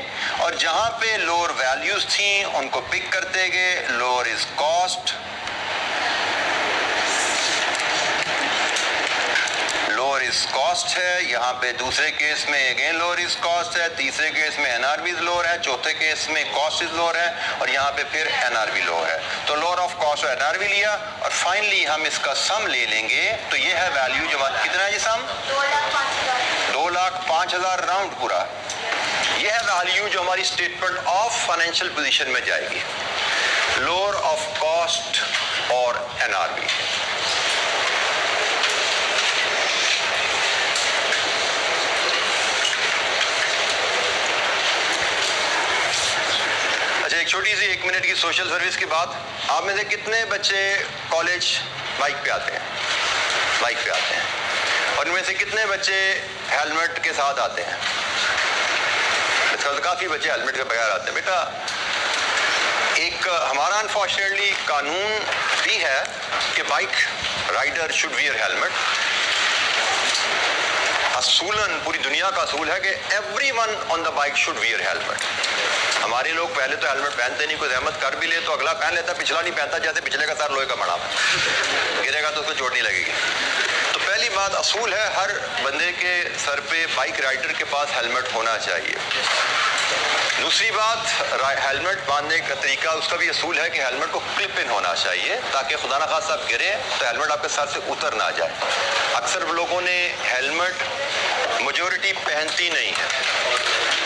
और जहां पे लोअर वैल्यूज थी उनको पिक करते गए। Lower is cost, lower is cost है, यहाँ पे दूसरे केस में अगेन लोअर इज कॉस्ट है, तीसरे केस में NRV लोअर है, चौथे केस में कॉस्ट इज लोअर है और यहाँ पे फिर NRV लोअर है। तो लोअर ऑफ कॉस्ट और NRV लिया और फाइनली हम इसका सम ले लेंगे। तो ये है वैल्यू जो कितना है जी, सम 2,05,000 राउंड पूरा। ये है वैल्यू जो हमारी स्टेटमेंट ऑफ फाइनेंशियल पोजीशन में जाएगी, लोअर ऑफ कॉस्ट और NRV। एक छोटी सी 1 मिनट की सोशल सर्विस की बात। आप में से कितने बच्चे कॉलेज बाइक पे आते हैं? बाइक पे आते हैं। और इनमें से कितने बच्चे हेलमेट के साथ आते हैं? तो काफ़ी बच्चे हेलमेट के बगैर आते हैं। बेटा, एक हमारा अनफॉर्चुनेटली कानून भी है कि bike rider should wear helmet. असूलन पूरी दुनिया का असूल है कि everyone on the bike should wear helmet. हमारे लोग पहले तो हेलमेट पहनते नहीं, कोई जहमत कर भी ले तो अगला पहन लेता, पिछला नहीं पहनता, जैसे पिछले का सर लोहे का मड़ा गिरेगा तो उसको चोट नहीं लगेगी। तो पहली बात असूल है, हर बंदे के सर पे बाइक राइडर के पास हेलमेट होना चाहिए। दूसरी बात, हेलमेट बांधने का तरीका उसका भी असूल है कि हेलमेट को क्लिप इन होना चाहिए ताकि खुदा न खास्ता आप गिरे तो हेलमेट आपके सर से उतर ना जाए। अक्सर लोगों ने हेलमेट मेजॉरिटी पहनती नहीं है,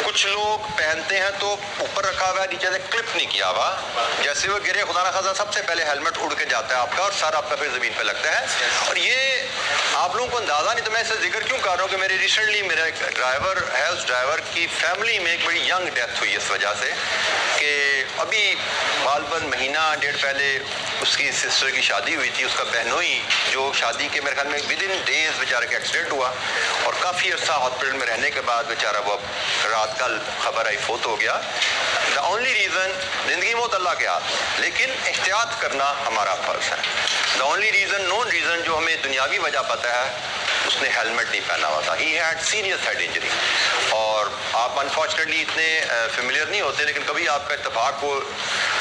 कुछ लोग पहनते हैं तो ऊपर रखा हुआ है, नीचे से क्लिप नहीं किया हुआ, जैसे वो गिरे खुदा न खास्ता सबसे पहले हेलमेट उड़ के जाता है आपका और सर आपका फिर जमीन पे लगता है। और ये आप लोगों को अंदाजा नहीं, तो मैं इसे जिक्र क्यों कर रहा हूँ कि मेरे रिसेंटली मेरा एक ड्राइवर है, उस ड्राइवर की फैमिली में एक बड़ी यंग डेथ हुई इस वजह से कि अभी गालबन महीना डेढ़ पहले उसकी सिस्टर की शादी हुई थी, उसका बहनोई जो शादी के मेरे ख्याल में विद इन डेज बेचारे का एक्सीडेंट हुआ और काफ़ी अर्सा हॉस्पिटल में रहने के बाद बेचारा वो रात कल खबर आई फोत हो गया। द ओनली रीज़न, ज़िंदगी मौत अल्लाह के हाथ, लेकिन एहतियात करना हमारा फर्ज है। The only reason, non reason जो हमें दुनियावी वजह पता है, उसने हेलमेट नहीं पहना हुआ था। He had serious head injury. और आप अनफॉर्चुनेटली इतने फेमिलियर नहीं होते, लेकिन कभी आपका इत्तेफाक हो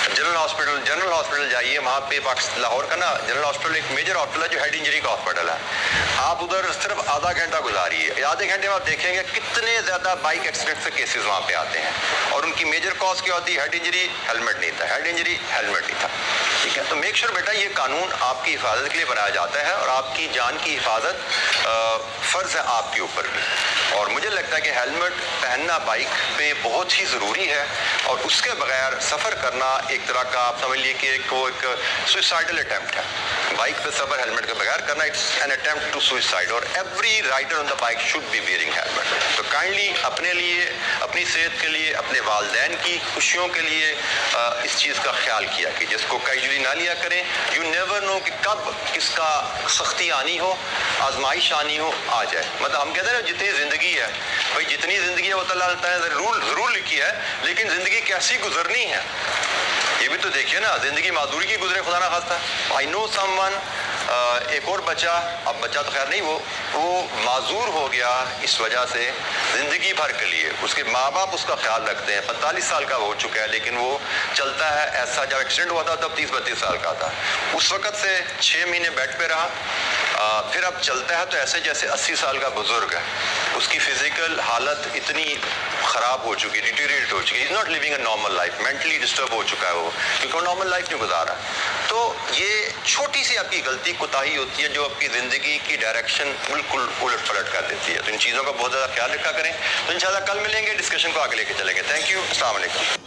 जनरल हॉस्पिटल जाइए, वहाँ पे लाहौर का ना जनरल हॉस्पिटल एक मेजर हॉस्पिटल है जो हेड इंजरी का हॉस्पिटल है। आप उधर सिर्फ आधा घंटा गुजारिए, आधे घंटे में आप देखेंगे कितने ज़्यादा बाइक एक्सीडेंट के केसेस वहाँ पे आते हैं और उनकी मेजर कॉज क्या होती है? हेड इंजरी, हेलमेट नहीं था, हेड इंजरी, हेलमेट नहीं था। ठीक है, तो मेक श्योर बेटा ये कानून आपकी हिफाजत के लिए बनाया जाता है और आपकी जान की हिफाजत फ़र्ज है आपके ऊपर भी। और मुझे लगता है कि हेलमेट पहनना बाइक पे बहुत ही ज़रूरी है और उसके बगैर सफ़र करना एक तरह का आप समझ लीजिए कि वो एक सुसाइडल अटैम्प्ट है। बाइक पे सफर हेलमेट के बगैर करना, it's an attempt to suicide, और every rider on the bike should be wearing helmet. तो काइंडली अपने लिए, अपनी सेहत के लिए, अपने वालिदैन की खुशियों के लिए इस चीज़ का ख्याल किया कि जिसको कैजुअली ना लिया करें। यू नेवर नो कि कब किसका सख्ती आनी हो, आजमाइश आनी हो, आ जाए। मतलब हम कहते हैं ना जितनी ज़िंदगी है भाई, जितनी ज़िंदगी है वो तो अल्लाह ताला ने रूल ज़रूर लिखी है, लेकिन ज़िंदगी कैसी गुजरनी है ये भी तो देखिए ना। ज़िंदगी माजूरी की गुजरे, खुदा ना खास्ता। आई नो समवन, एक और बच्चा, अब बच्चा तो खैर नहीं, वो माजूर हो गया इस वजह से ज़िंदगी भर के लिए। उसके माँ बाप उसका ख्याल रखते हैं, 45 साल का हो चुका है, लेकिन वो चलता है ऐसा। जब एक्सीडेंट हुआ था तब 30-32 साल का था। उस वक़्त से 6 महीने बेड पे रहा, फिर अब चलता है तो ऐसे जैसे 80 साल का बुजुर्ग है। उसकी फिजिकल हालत इतनी ख़राब हो चुकी है, डिटीरिएट हो चुकी है। Is not living a normal life, mentally disturb हो चुका है वो, क्योंकि वो नॉर्मल लाइफ नहीं गुजारा। तो ये छोटी सी आपकी गलती, कोताही होती है जो आपकी ज़िंदगी की डायरेक्शन बिल्कुल उलट पलट कर देती है। तो इन चीज़ों का बहुत ज़्यादा ख्याल रखा करें। तो इंशाल्लाह कल मिलेंगे, डिस्कशन को आगे लेके चलेंगे। थैंक यू, अस्सलाम वालेकुम।